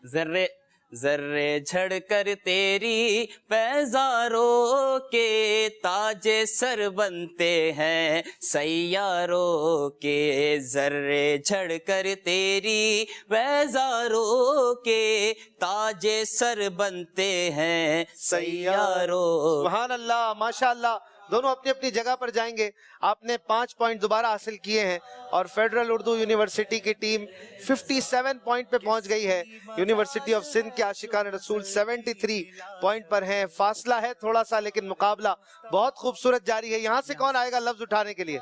ذرے ذرے جھڑ کر تیری پیزاروں کے تاج سر بنتے ہیں سیاروں کے، ذرے جھڑ کر تیری پیزاروں کے تاج سر بنتے ہیں سیاروں۔ سبحان اللہ، ماشاء اللہ، دونوں اپنی اپنی جگہ پر جائیں گے۔ آپ نے 5 پوائنٹ دوبارہ حاصل کیے ہیں اور فیڈرل اردو یونیورسٹی کی ٹیم 57 پوائنٹ پہ پہنچ گئی ہے۔ یونیورسٹی آف سندھ کے عاشقان رسول 73 پوائنٹ پر ہیں۔ فاصلہ ہے تھوڑا سا لیکن مقابلہ بہت خوبصورت جاری ہے۔ یہاں سے کون آئے گا لفظ اٹھانے کے لیے؟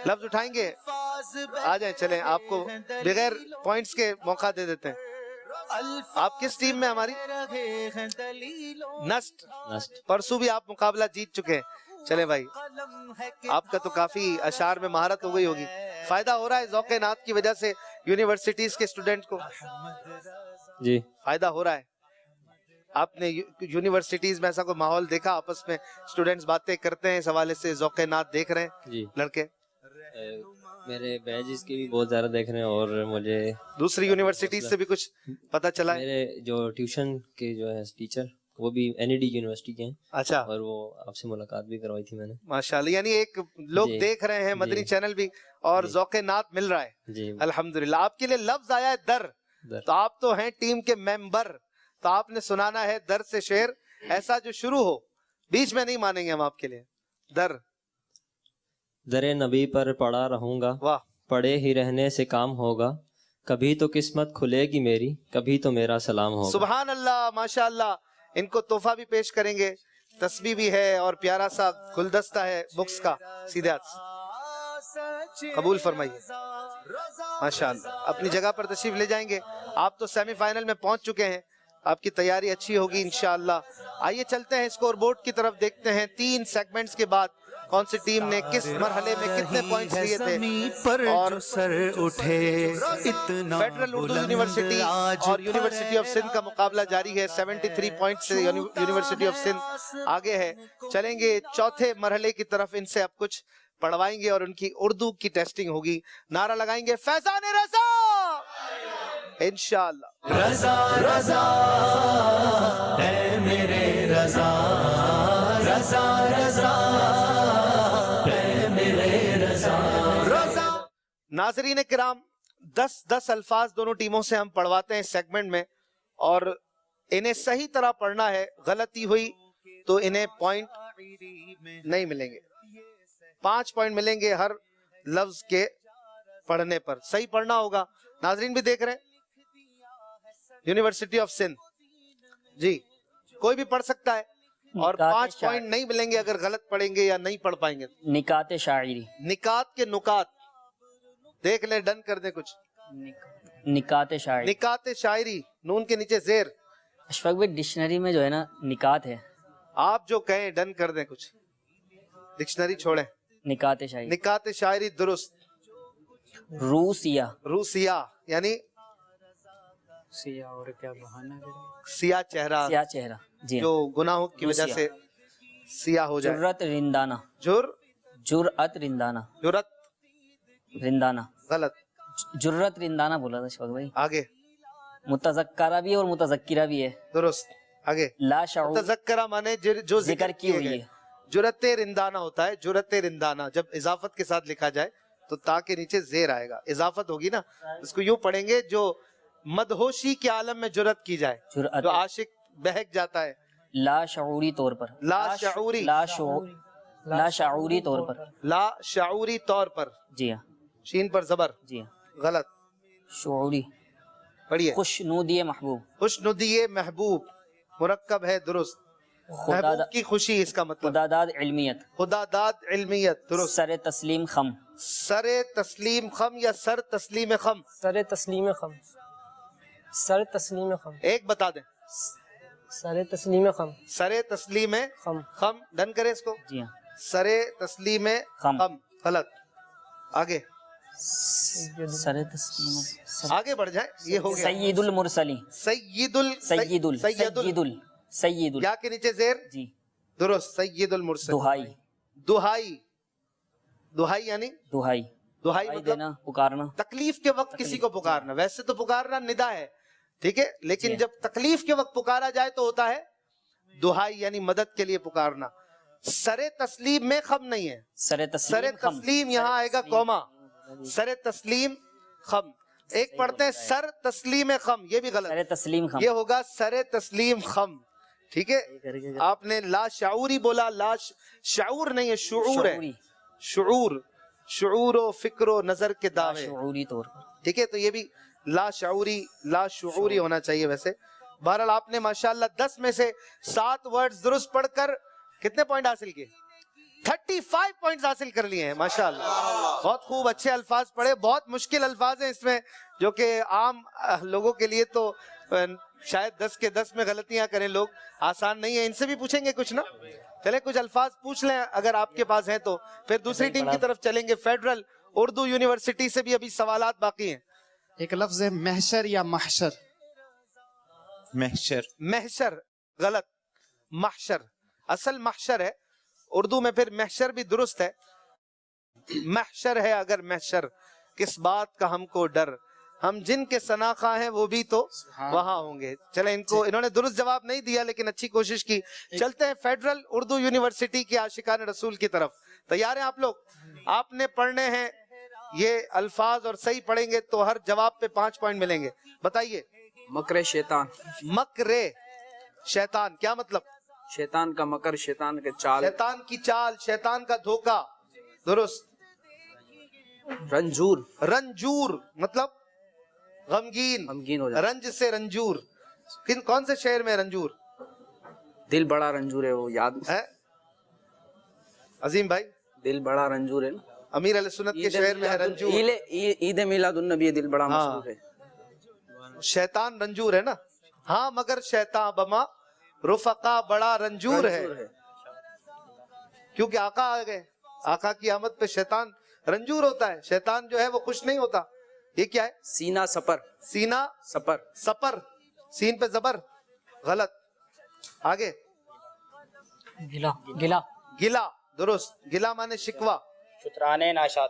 لفظ اٹھائیں گے؟ آ جائیں، چلیں آپ کو بغیر پوائنٹس کے موقع دے دیتے ہیں۔ آپ کس ٹیم میں ہماری؟ نسٹ۔ پرسوں بھی آپ مقابلہ جیت چکے ہیں۔ چلیں بھائی، آپ کا تو کافی اشعار میں مہارت ہو گئی ہوگی۔ فائدہ ہو رہا ہے ذوق نعت کی وجہ سے یونیورسٹیز کے اسٹوڈنٹ کو؟ جی فائدہ ہو رہا ہے۔ آپ نے یونیورسٹیز میں ایسا کوئی ماحول دیکھا آپس میں اسٹوڈنٹس باتیں کرتے ہیں اس حوالے سے؟ ذوق نعت دیکھ رہے ہیں جی لڑکے؟ میرے بیچز کے بھی بہت زیادہ دیکھ رہے ہیں، اور مجھے دوسری یونیورسٹیز سے بھی کچھ پتہ چلا ہے؟ میرے جو ٹیوشن کے جو ہے ٹیچر وہ بھی NED یونیورسٹی کے ہیں۔ اچھا، اور وہ آپ سے ملاقات بھی کروائی تھی میں نے۔ ماشاءاللہ، یعنی ایک لوگ دیکھ رہے ہیں مدنی چینل بھی اور ذوق نعت مل رہا ہے۔ جی الحمدللہ۔ آپ کے لیے لفظ آیا ہے در، تو آپ تو ہیں ٹیم کے ممبر، تو آپ نے سنانا ہے در سے شعر ایسا جو شروع ہو، بیچ میں نہیں مانیں گے ہم آپ کے لیے۔ در در نبی پر پڑا رہوں گا، واہ، پڑے ہی رہنے سے کام ہوگا، کبھی تو قسمت کھلے گی میری، کبھی تو میرا سلام ہوگا۔ سبحان اللہ، ماشاءاللہ۔ ان کو تحفہ بھی پیش کریں گے، تسبیح بھی ہے اور پیارا سا گلدستہ ہے بکس کا، سیدھے ہاتھ سے قبول فرمائیے۔ ماشاءاللہ، اپنی جگہ پر تشریف لے جائیں گے۔ آپ تو سیمی فائنل میں پہنچ چکے ہیں، آپ کی تیاری اچھی ہوگی انشاءاللہ۔ آئیے چلتے ہیں اسکور بورڈ کی طرف، دیکھتے ہیں 3 سیگمنٹس کے بعد کون سی ٹیم نے کس مرحلے میں کتنے پوائنٹس لیے تھے۔ اور سر اٹھے اتنا فیڈرل اردو یونیورسٹی اور یونیورسٹی آف سندھ کا مقابلہ جاری ہے۔ 73 پوائنٹ سے یونیورسٹی آف سندھ آگے ہے۔ چلیں گے چوتھے مرحلے کی طرف، ان سے اب کچھ پڑھوائیں گے اور ان کی اردو کی ٹیسٹنگ ہوگی۔ نعرہ لگائیں گے فیضان رضا انشاءاللہ۔ رضا رضا اے میرے رضا، رضا رضا اے میرے رضا، رضا۔ ناظرین کرام، 10 الفاظ دونوں ٹیموں سے ہم پڑھواتے ہیں اس سیگمنٹ میں، اور انہیں صحیح طرح پڑھنا ہے۔ غلطی ہوئی تو انہیں پوائنٹ نہیں ملیں گے، 5 پوائنٹ ملیں گے ہر لفظ کے پڑھنے پر۔ صحیح پڑھنا ہوگا۔ ناظرین بھی دیکھ رہے ہیں، یونیورسٹی آف سندھ جی، کوئی بھی پڑھ سکتا ہے، اور 5 پوائنٹ نہیں ملیں گے اگر غلط پڑھیں گے یا نہیں پڑھ پائیں گے۔ نکات شاعری، نکات کے نکات دیکھ لیں، ڈن کر دیں کچھ۔ نکات شاعری، نکات شاعری، نون کے نیچے زیر۔ اشفاق بھائی ڈکشنری میں جو ہے نا نکات ہے، آپ جو کہیں ڈن کر دیں کچھ، ڈکشنری چھوڑیں۔ نکات شاعری، نکات شاعری درست۔ روسیہ، روسیہ یعنی سیاہ اور کیا بہانہ، سیاہ چہرہ، سیاہ چہرہ جی، جو گناہوں کی وجہ سے سیاہ ہو جائے۔ جرت رندانہ، جرأت رندانہ، جرت رندانہ غلط، جرت رندانہ بولا تھا اشفاق بھائی۔ آگے متذکرہ بھی ہے اور متذکرہ بھی ہے، درست۔ آگے لا شعور، تذکرہ مانے جو ذکر کی ہوئی ہے۔ جرت رندانہ ہوتا ہے، جرت رندانہ جب اضافت کے ساتھ لکھا جائے تو تا کے نیچے زیر آئے گا، اضافت ہوگی نا، اس کو یوں پڑھیں گے جو مدہوشی کے عالم میں جرت کی جائے، جو عاشق بہک جاتا ہے۔ لا شعوری طور پر، لا شعوری، لا شعوری طور پر، لا شعوری طور پر، جی ہاں، شین پر زبر، جی ہاں، غلط۔ شعوری، پڑھیے، خوشنودی محبوب، خوشنودی محبوب مرکب ہے، درست۔ محبوب کی خوشی اس کا مطلب، خدا داد علمیت، خدا داد علمیت، درست۔ سر تسلیم خم، سر تسلیم خم یا سر تسلیم خم؟ سر تسلیم خم، سر تسلیم خم، ایک بتا دیں، سر تسلیم خم، سر تسلیم خم، خم، ڈن کرے اس کو۔ جی ہاں، سر تسلیم خم، خم، غلط۔ آگے سر تسلیم، آگے بڑھ جائیں، یہ ہو گیا۔ سید المرسلین، سید سید یا کے نیچے زیر، جی درست، سید المرسل۔ دہائی، دہائی، دہائی یعنی دہائی، دہائی دہائی مطلب دینا، پکارنا، تکلیف کے وقت کسی کو پکارنا۔ ویسے تو پکارنا ندا ہے، ٹھیک ہے. لیکن جب تکلیف کے وقت پکارا جائے تو ہوتا ہے دہائی یعنی مدد کے لیے پکارنا. سر تسلیم میں خم نہیں ہے, سر تسلیم یہاں آئے گا کوما, سر تسلیم خم. ایک پڑھتے ہیں سر تسلیم خم, یہ بھی غلط, یہ ہوگا سر تسلیم خم. ٹھیک ہے, آپ نے لا شعوری بولا, لا شعور نہیں ہے, شعور ہے, شعور, شعور و فکر و نظر کے دعوے. ٹھیک ہے, تو یہ بھی لا شعوری لا شعوری ہونا چاہیے. ویسے بہرحال آپ نے ماشاءاللہ 10 میں سے 7 ورڈز درست پڑھ کر کتنے پوائنٹ حاصل کیے؟ 35 پوائنٹس حاصل کر لیے ہیں ماشاءاللہ. بہت خوب, اچھے الفاظ پڑھے. بہت مشکل الفاظ ہیں اس میں جو کہ عام لوگوں کے لیے تو شاید 10 کے 10 میں غلطیاں کریں لوگ, آسان نہیں ہے. ان سے بھی پوچھیں گے کچھ نا, چلے کچھ الفاظ پوچھ لیں اگر آپ کے پاس ہیں تو, پھر دوسری ٹیم کی طرف چلیں گے. فیڈرل اردو یونیورسٹی سے بھی ابھی سوالات باقی ہیں. ایک لفظ ہے محشر یا محشر. محشر, محشر غلط, محشر اصل محشر ہے, اردو میں پھر محشر بھی درست ہے. محشر ہے اگر محشر, کس بات کا ہم کو ڈر, ہم جن کے ثناخواہ ہیں وہ بھی تو وہاں ہوں گے. چلیں, انہوں نے درست جواب نہیں دیا لیکن اچھی کوشش کی. چلتے ہیں فیڈرل اردو یونیورسٹی کے عاشقان رسول کی طرف. تیار ہیں آپ لوگ؟ آپ نے پڑھنے ہیں یہ الفاظ اور صحیح پڑھیں گے تو ہر جواب پہ 5 پوائنٹ ملیں گے. بتائیے. مکر شیطان. مکر شیطان کیا مطلب؟ شیطان کا مکر, شیطان کے چال, شیطان کی چال, شیطان کا دھوکہ. درست. رنجور. رنجور مطلب غمگین, رنج سے رنجور. کون سے شعر میں رنجور؟ دل بڑا رنجور ہے, وہ یاد ہے عظیم بھائی؟ دل بڑا رنجور ہے نا, امیر علیہ سنت کے شعر میں ہے رنجور. عید میلاد النبی دل بڑا مسرور ہے. شیطان رنجور ہے نا, ہاں مگر شیطان بما رفقا بڑا رنجور ہے, کیونکہ آقا آ گئے. آقا کی آمد پہ شیطان رنجور ہوتا ہے. شیطان جو ہے وہ خوش نہیں ہوتا. یہ کیا ہے؟ سینہ سپر. سینہ سپر, سپر, سین پہ زبر, غلط. آگے. گلا. گلا. گلا درست. گلا مانے شکوا. شترانے ناشاد.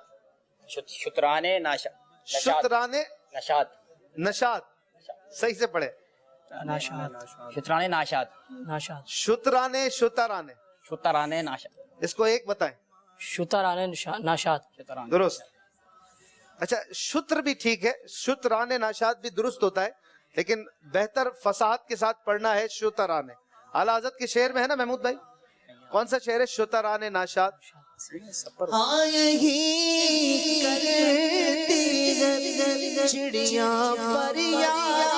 شترانے ناشاد. شترانے نشاد. نشاد. صحیح سے پڑھے. شترانے ناشاد. ناشاد. شترانے شترانے. شترانے ناشاد. اس کو ایک بتائیں. شترانے ناشاد. درست. اچھا, شتر بھی ٹھیک ہے, شترانے ناشاد بھی درست ہوتا ہے, لیکن بہتر فصاحت کے ساتھ پڑھنا ہے شترانے. اعلیٰ حضرت کے شعر میں ہے نا محمود بھائی, کون سا شعر ہے؟ شترانے ناشاد. چڑیاں فریاد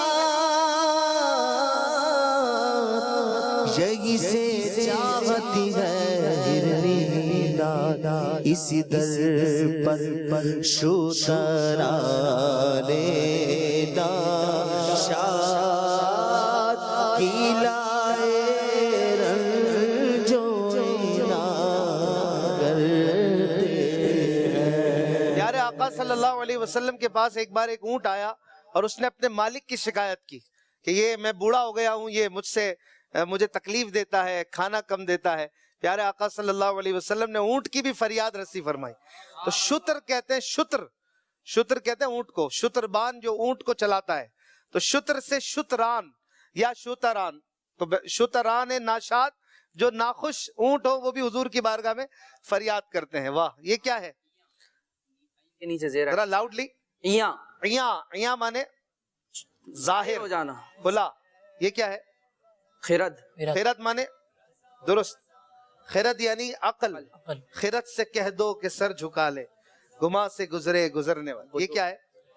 یہی سے چاہتی ہے اسی در پر شترانے ناشاد کی لائے پیارے آقا صلی اللہ علیہ وسلم کے پاس ایک بار ایک اونٹ آیا اور اس نے اپنے مالک کی شکایت کی کہ یہ میں بوڑھا ہو گیا ہوں, یہ مجھے تکلیف دیتا ہے, کھانا کم دیتا ہے. پیارے آقا صلی اللہ علیہ وسلم نے اونٹ کی بھی فریاد رسی فرمائی. تو شتر کہتے ہیں, شتر کہتے ہیں اونٹ کو, شتربان جو اونٹ کو چلاتا ہے. تو شتر سے شتران یا شتران, تو شتران ناشاد جو ناخوش اونٹ ہو وہ بھی حضور کی بارگاہ میں فریاد کرتے ہیں. واہ, یہ کیا ہے؟ نیچے زیر ذرا لاؤڈلی. ایاں مانے ظاہر ہو جانا, کھلا. یہ کیا ہے؟ خرد. خیرت مانے درست. خیرت یعنی عقل. خیرت سے کہہ دو کہ سر جھکا لے, گما سے گزرے گزرنے والے. یہ کیا ہے؟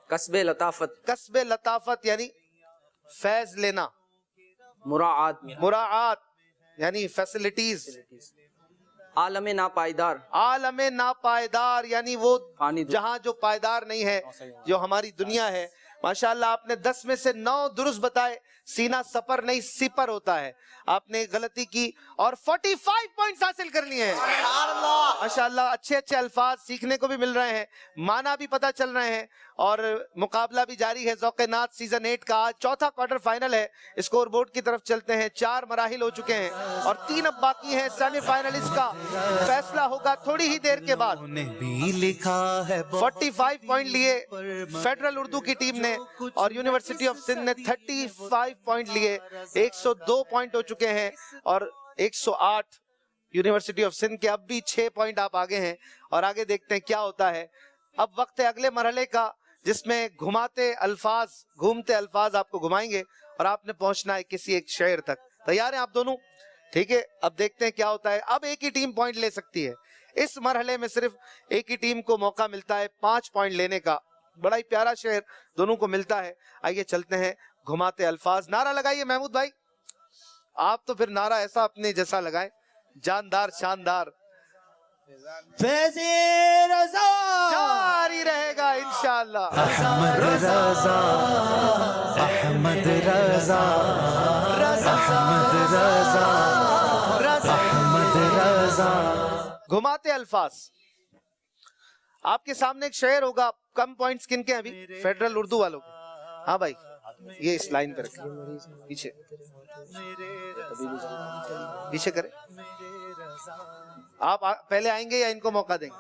قصب لطافت. قصب لطافت یعنی فیض لینا. مراعات یعنی فیسلٹیز. عالم ناپائیدار. عالم ناپائیدار یعنی وہ جہاں جو پائیدار نہیں ہے, جو ہماری دنیا ہے. ماشاءاللہ آپ نے 10 میں سے 9 درست بتائے. سینہ سپر نہیں سپر ہوتا ہے. آپ نے غلطی کی اور 45 پوائنٹس حاصل کر لیے ہیں. ماشاءاللہ اچھے الفاظ سیکھنے کو بھی مل رہے ہیں, معنی بھی پتہ چل رہے ہیں, اور مقابلہ بھی جاری ہے. ذوق نعت سیزن 8 کا آج چوتھا کوارٹر فائنل ہے. اسکور بورڈ کی طرف چلتے ہیں. 4 مراحل ہو چکے ہیں اور 3 اب باقی ہیں. سیمی فائنلسٹ کا فیصلہ ہوگا تھوڑی ہی دیر کے بعد. 45 پوائنٹ لیے فیڈرل اردو کی ٹیم نے, نے اور یونیورسٹی آف سندھ نے 35 پوائنٹ لیے، 102 پوائنٹ ہو چکے ہیں اور 108 یونیورسٹی آف سندھ کے، اب بھی 6 پوائنٹ آپ آگے ہیں اور آگے دیکھتے ہیں کیا ہوتا ہے۔ اب وقت ہے اگلے مرحلے کا جس میں گھومتے الفاظ آپ کو گھمائیں گے اور آپ نے پہنچنا ہے کسی ایک شعر تک۔ تیار ہیں آپ دونوں؟ ٹھیک ہے، اب دیکھتے ہیں کیا ہوتا ہے۔ اب ایک ہی ٹیم پوائنٹ لے سکتی ہے، اس مرحلے میں صرف ایک ہی ٹیم کو موقع ملتا ہے 5 پوائنٹ لینے کا۔ بڑا ہی پیارا شعر دونوں کو ملتا ہے۔ آئیے چلتے ہیں گھماتے الفاظ۔ نعرہ لگائیے محمود بھائی، آپ تو پھر نعرہ ایسا اپنے جیسا لگائیں، جاندار شاندار۔ فیض رضا جاری رہے گا انشاءاللہ۔ احمد رضا، احمد رضا، احمد رضا، احمد رضا۔ گھماتے الفاظ، آپ کے سامنے ایک شعر ہوگا۔ کم پوائنٹس کن کے ہیں ابھی؟ فیڈرل اردو والوں کے۔ ہاں بھائی، یہ اس لائن پہ رکھیں، پیچھے پیچھے کریں۔ آپ پہلے آئیں گے یا ان کو موقع دیں گے؟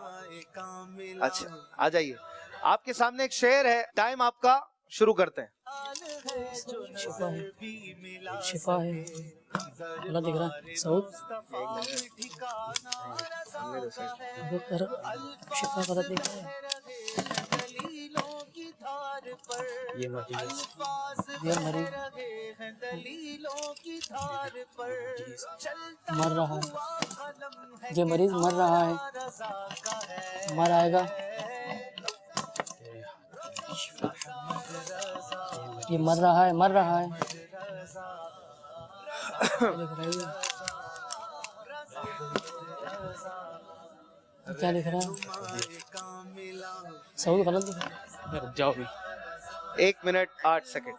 اچھا آ جائیے، آپ کے سامنے ایک شعر ہے، ٹائم آپ کا شروع کرتے ہیں۔ شفا ہے غلط دکھ رہا ہے سعود، شفا غلط دکھ رہا ہے۔ یہ مریض مر رہا ہے، یہ مریض مر رہا ہے، مر آئے گا، یہ مر رہا ہے، مر رہا ہے۔ کیا لکھ رہا ہے سعود؟ غلط لکھ رہا ہے۔ جاؤ بھی 1 منٹ 8 سیکنڈ۔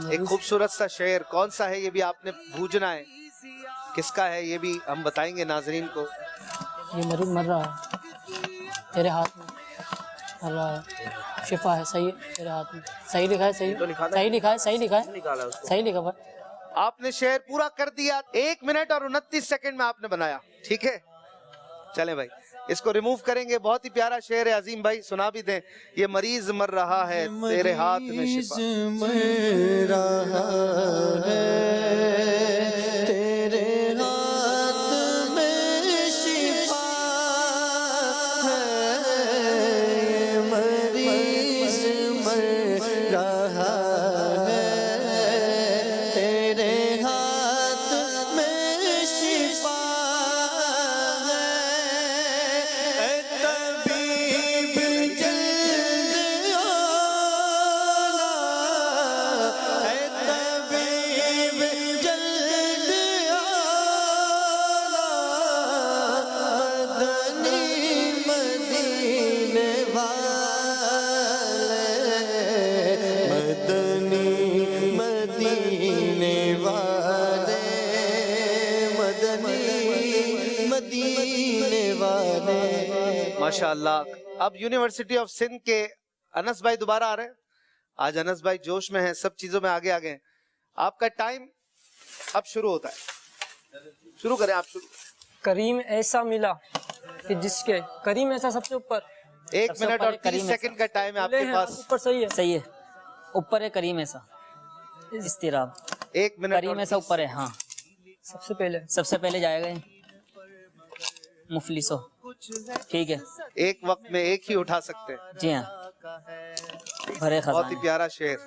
ایک خوبصورت سا شعر، کون سا ہے یہ بھی آپ نے بوجھنا ہے، کس کا ہے یہ بھی ہم بتائیں گے ناظرین کو۔ یہ مریض مر رہا ہے تیرے ہاتھ میں، مر رہا ہے، شفا ہے، صحیح ہے تیرے ہاتھ میں، صحیح لکھا ہے، صحیح لکھا ہے، صحیح لکھا ہے، صحیح لکھا ہے۔ آپ نے شعر پورا کر دیا، 1 منٹ اور 29 سیکنڈ میں آپ نے بنایا، ٹھیک ہے؟ چلیں بھائی اس کو ریموو کریں گے۔ بہت ہی پیارا شعر ہے، عظیم بھائی سنا بھی دیں۔ یہ مریض مر رہا ہے تیرے ہاتھ میں شفا، مر رہا ہے تیرے ہاتھ میں شفا ہے، مریض مر رہا ہے تیرے ہاتھ میں شفا ہے، اے طبیب جلد آنا، اے طبیب جلد آنا، مدنی مدینے والے، مدنی مدینے والے، مدنی مدینے والے۔ ماشاءاللہ۔ اب یونیورسٹی آف سندھ کے انس بھائی دوبارہ آ رہے ہیں۔ آج انس بھائی جوش میں ہیں، سب چیزوں میں آگے آگے ہیں۔ آپ کا ٹائم اب شروع ہوتا ہے، شروع کریں آپ شروع۔ کریم ایسا ملا کہ جس کے، کریم ایسا سب سے اوپر، 1 منٹ اور 30 سیکنڈ کا ٹائم ہے آپ کے پاس۔ اوپر صحیح ہے، صحیح ہے، اوپر ہے کریم ایسا، استراب 1 منٹ کریم ایسا اوپر ہے۔ ہاں سب سے پہلے جائے گا مفلسو، ٹھیک ہے؟ ایک وقت میں ایک ہی اٹھا سکتے ہیں۔ جی ہاں، بھرے بہت ہی خزانے، پیارا شعر۔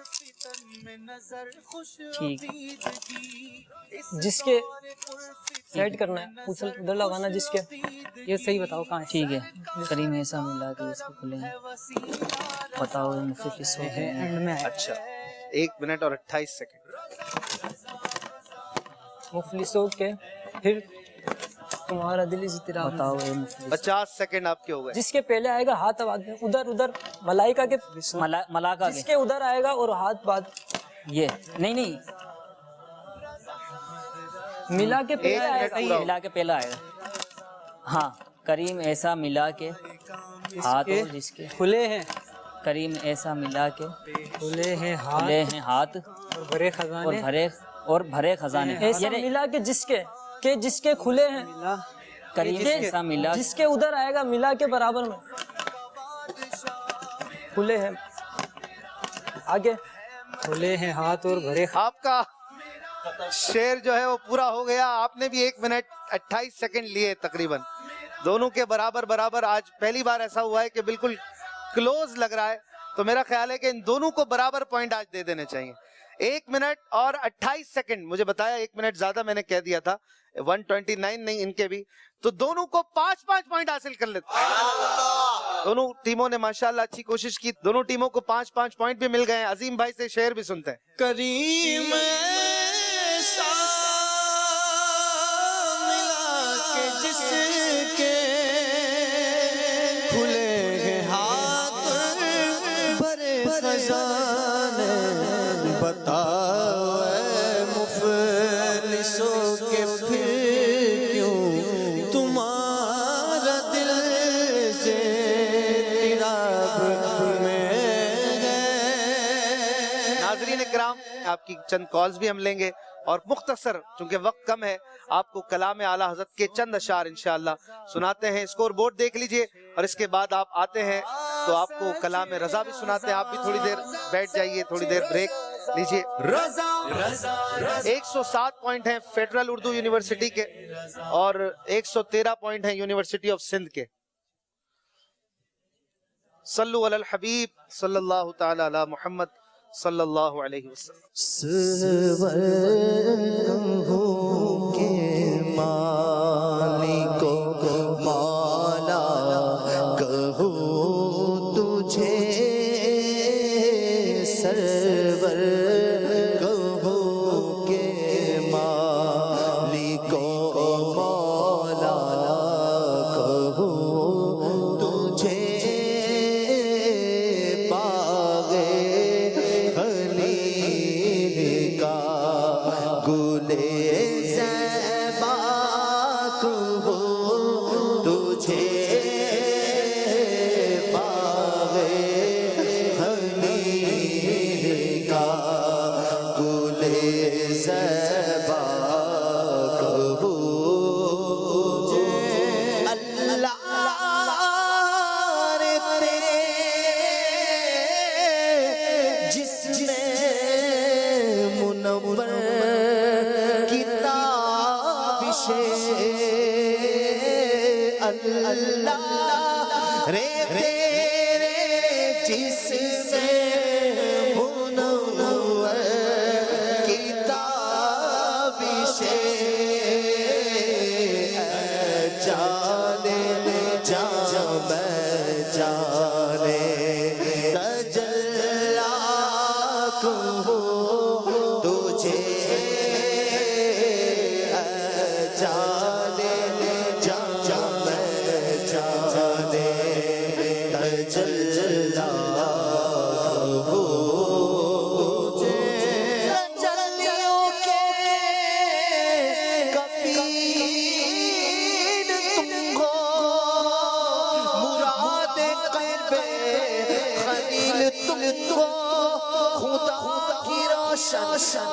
ٹھیک، جس کے سیٹ کرنا ہے، ادھر لگانا جس کے، یہ صحیح بتاؤ کہاں ہے؟ ٹھیک ہے، کریم ایسا ملا کہ اس کو کھلے ہیں، بتاؤ مفلسو ہے اینڈ میں۔ اچھا 1 منٹ اور 28 سیکنڈ۔ مفلسوں کے پھر تمہارا دل اس طرح، بتاؤ 50 سیکنڈ آپ کے ہو گئے۔ جس کے پہلے آئے گا ہاتھ آواز میں، ادھر ادھر ملائکہ کے، ملاکا جس کے ادھر آئے گا اور ہاتھ بعد، یہ نہیں ملا کے پہلے آئے گا، ملا کے پہلا آئے گا۔ ہاں، کریم ایسا ملا کے ہاتھ، جس کے کھلے ہیں، کریم ایسا ملا کے کھلے ہیں ہاتھ اور بھرے خزانے، اور بھرے خزانے، ایسا ملا کہ جس کے کھلے ہیں، کریم ایسا ملا جس کے ادھر آئے گا ملا کے برابر میں، کھلے ہیں آگے کھلے ہیں ہاتھ اور بھرے آپ کا شعر جو ہے وہ پورا ہو گیا. آپ نے بھی 1 منٹ 28 سیکنڈ لیے تقریباً. دونوں کے برابر برابر. آج پہلی بار ایسا ہوا ہے کہ بالکل کلوز لگ رہا ہے, تو میرا خیال ہے کہ ان دونوں کو برابر پوائنٹ آج دے دینے چاہیے. 1 منٹ اور 28 سیکنڈ. مجھے بتایا 1 منٹ زیادہ میں نے کہہ دیا تھا, 129 نہیں ان کے بھی, تو دونوں کو 5-5 پوائنٹ حاصل کر لیتے. دونوں ٹیموں نے ماشاءاللہ اچھی کوشش کی. دونوں ٹیموں کو 5-5 پوائنٹ بھی مل گئے ہیں. عظیم بھائی سے شعر بھی سنتے ہیں. کریم ایسا ملا کہ جس کے کھلے ہیں ہاتھ بھرے خزانے, بتاؤ اے مفلسوں کے پھر کیوں تمہارا دل سے تیراب میں ہے. ناظرین کرام, آپ کی چند کالز بھی ہم لیں گے, اور مختصر چونکہ وقت کم ہے آپ کو کلام اعلیٰ حضرت کے چند اشعار انشاءاللہ سناتے ہیں. اسکور بورڈ دیکھ لیجئے, اور اس کے بعد آپ آتے ہیں تو آپ کو کلام رضا بھی سناتے ہیں. آپ بھی تھوڑی دیر بیٹھ جائیے, تھوڑی دیر بریک لیجئے. 107 پوائنٹ ہیں فیڈرل اردو یونیورسٹی کے, اور 113 پوائنٹ ہیں یونیورسٹی آف سندھ کے. صلو علی الحبیب صلی اللہ تعالی علی محمد صلی اللہ علیہ وسلم. سرور کہوں کے مالک و مولا کہوں تجھے, سرور کہوں کے مالک و مولا کہوں تجھے, اللہ رے تیرے جس میں منور کتاب جانے جانے تجلا کو تجھے جانے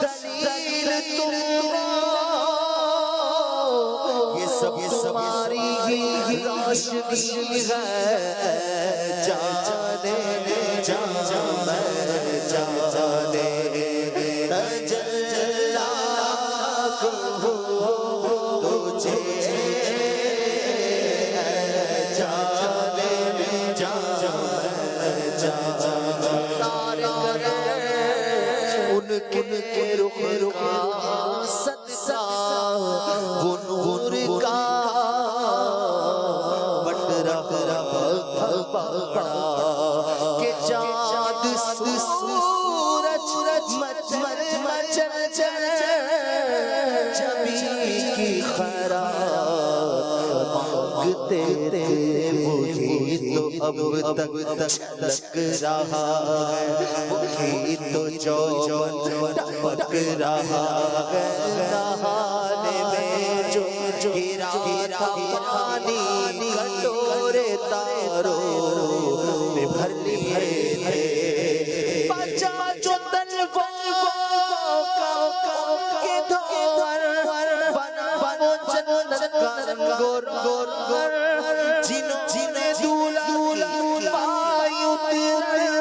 دلیل تم یہ سب تمہاری ہی روشنی ہے جانے جانے تجلا کو تجھے کن کے رخ کا صدقہ وہ نور کا بٹ رہا بڑا کہ چاند سورج مچل جبی کی خیرات مانگتے تھے وہی تو اب تک لگ رہا ہے, وہی تو جو ٹپک رہا ہے. نہانے میں جو گرا تھا پانی کٹورے تاروں میں بھر لیے تھے, بچا جو تلووں کے دھوار بنا جنت کا رنگور جنہیں دولہ پائی اتر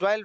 12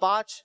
5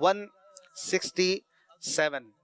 167।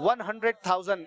100,000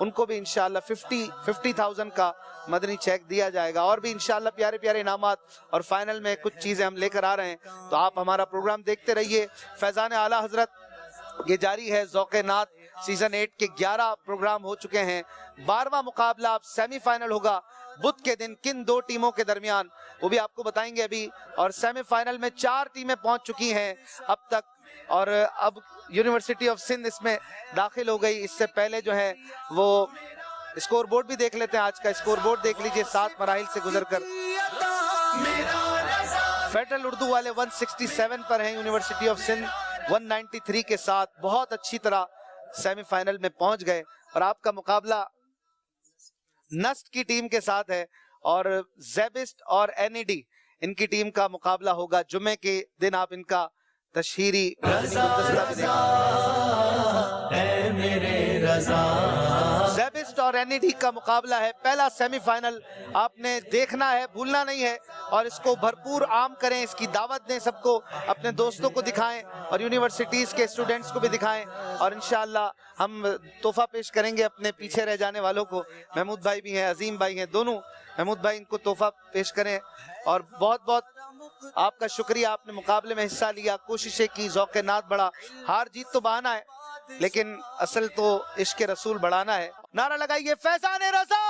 ان کو بھی انشاءاللہ 50,000 کا مدنی چیک دیا جائے گا، اور بھی انشاءاللہ پیارے پیارے انعامات، اور فائنل میں کچھ چیزیں ہم لے کر آ رہے ہیں، تو آپ ہمارا پروگرام دیکھتے رہیے۔ فیضان اعلیٰ حضرت یہ جاری ہے، ذوق نعت سیزن 8 کے 11 پروگرام ہو چکے ہیں، 12واں مقابلہ اب سیمی فائنل ہوگا بدھ کے دن کن 2 ٹیموں کے درمیان، وہ بھی آپ کو بتائیں گے ابھی، اور سیمی فائنل میں 4 ٹیمیں پہنچ چکی ہیں اب تک، اور اب یونیورسٹی آف سندھ اس میں داخل ہو گئی۔ اس سے پہلے جو ہے وہ اسکور بورڈ بھی دیکھ لیتے ہیں، آج کا اسکور بورڈ دیکھ لیجئے 7 مراحل سے گزر کر۔ فیڈرل اردو والے 167 پر ہیں، یونیورسٹی آف سندھ 193 کے ساتھ بہت اچھی طرح سیمی فائنل میں پہنچ گئے، اور آپ کا مقابلہ نسٹ کی ٹیم کے ساتھ ہے، اور زیبسٹ اور این ای ڈی ان کی ٹیم کا مقابلہ ہوگا جمعے کے دن۔ آپ ان کا تشہیری زیبسٹ اور این ای ڈی کا مقابلہ ہے، پہلا سیمی فائنل آپ نے دیکھنا ہے، بھولنا نہیں ہے، اور اس کو بھرپور عام کریں، اس کی دعوت دیں، سب کو اپنے دوستوں کو دکھائیں، اور یونیورسٹیز کے اسٹوڈنٹس کو بھی دکھائیں، اور انشاءاللہ ہم تحفہ پیش کریں گے اپنے پیچھے رہ جانے والوں کو۔ محمود بھائی بھی ہیں، عظیم بھائی ہیں، دونوں محمود بھائی ان کو تحفہ پیش کریں، اور بہت بہت آپ کا شکریہ، آپ نے مقابلے میں حصہ لیا، کوششیں کی، ذوق نعت بڑھا، ہار جیت تو بہانہ ہے لیکن اصل تو عشق رسول بڑھانا ہے۔ نعرہ لگائیے فیضان رضا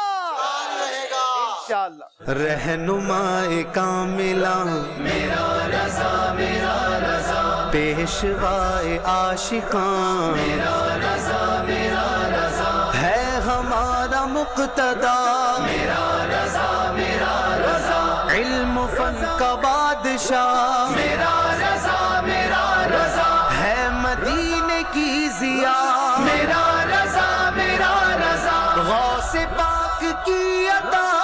انشاءاللہ۔ رہنمائے کاملہ میرا رضا، میرا رضا، پیشوائے عاشقاں میرا رضا، میرا رضا، ہے ہمارا مقتدا میرا رضا، میرا رضا، علم و فن کا بادشاہ میرا رضا، میرا رضا، ہے مدینے کی ضیاء میرا رضا، میرا رضا، غوث پاک کی عطا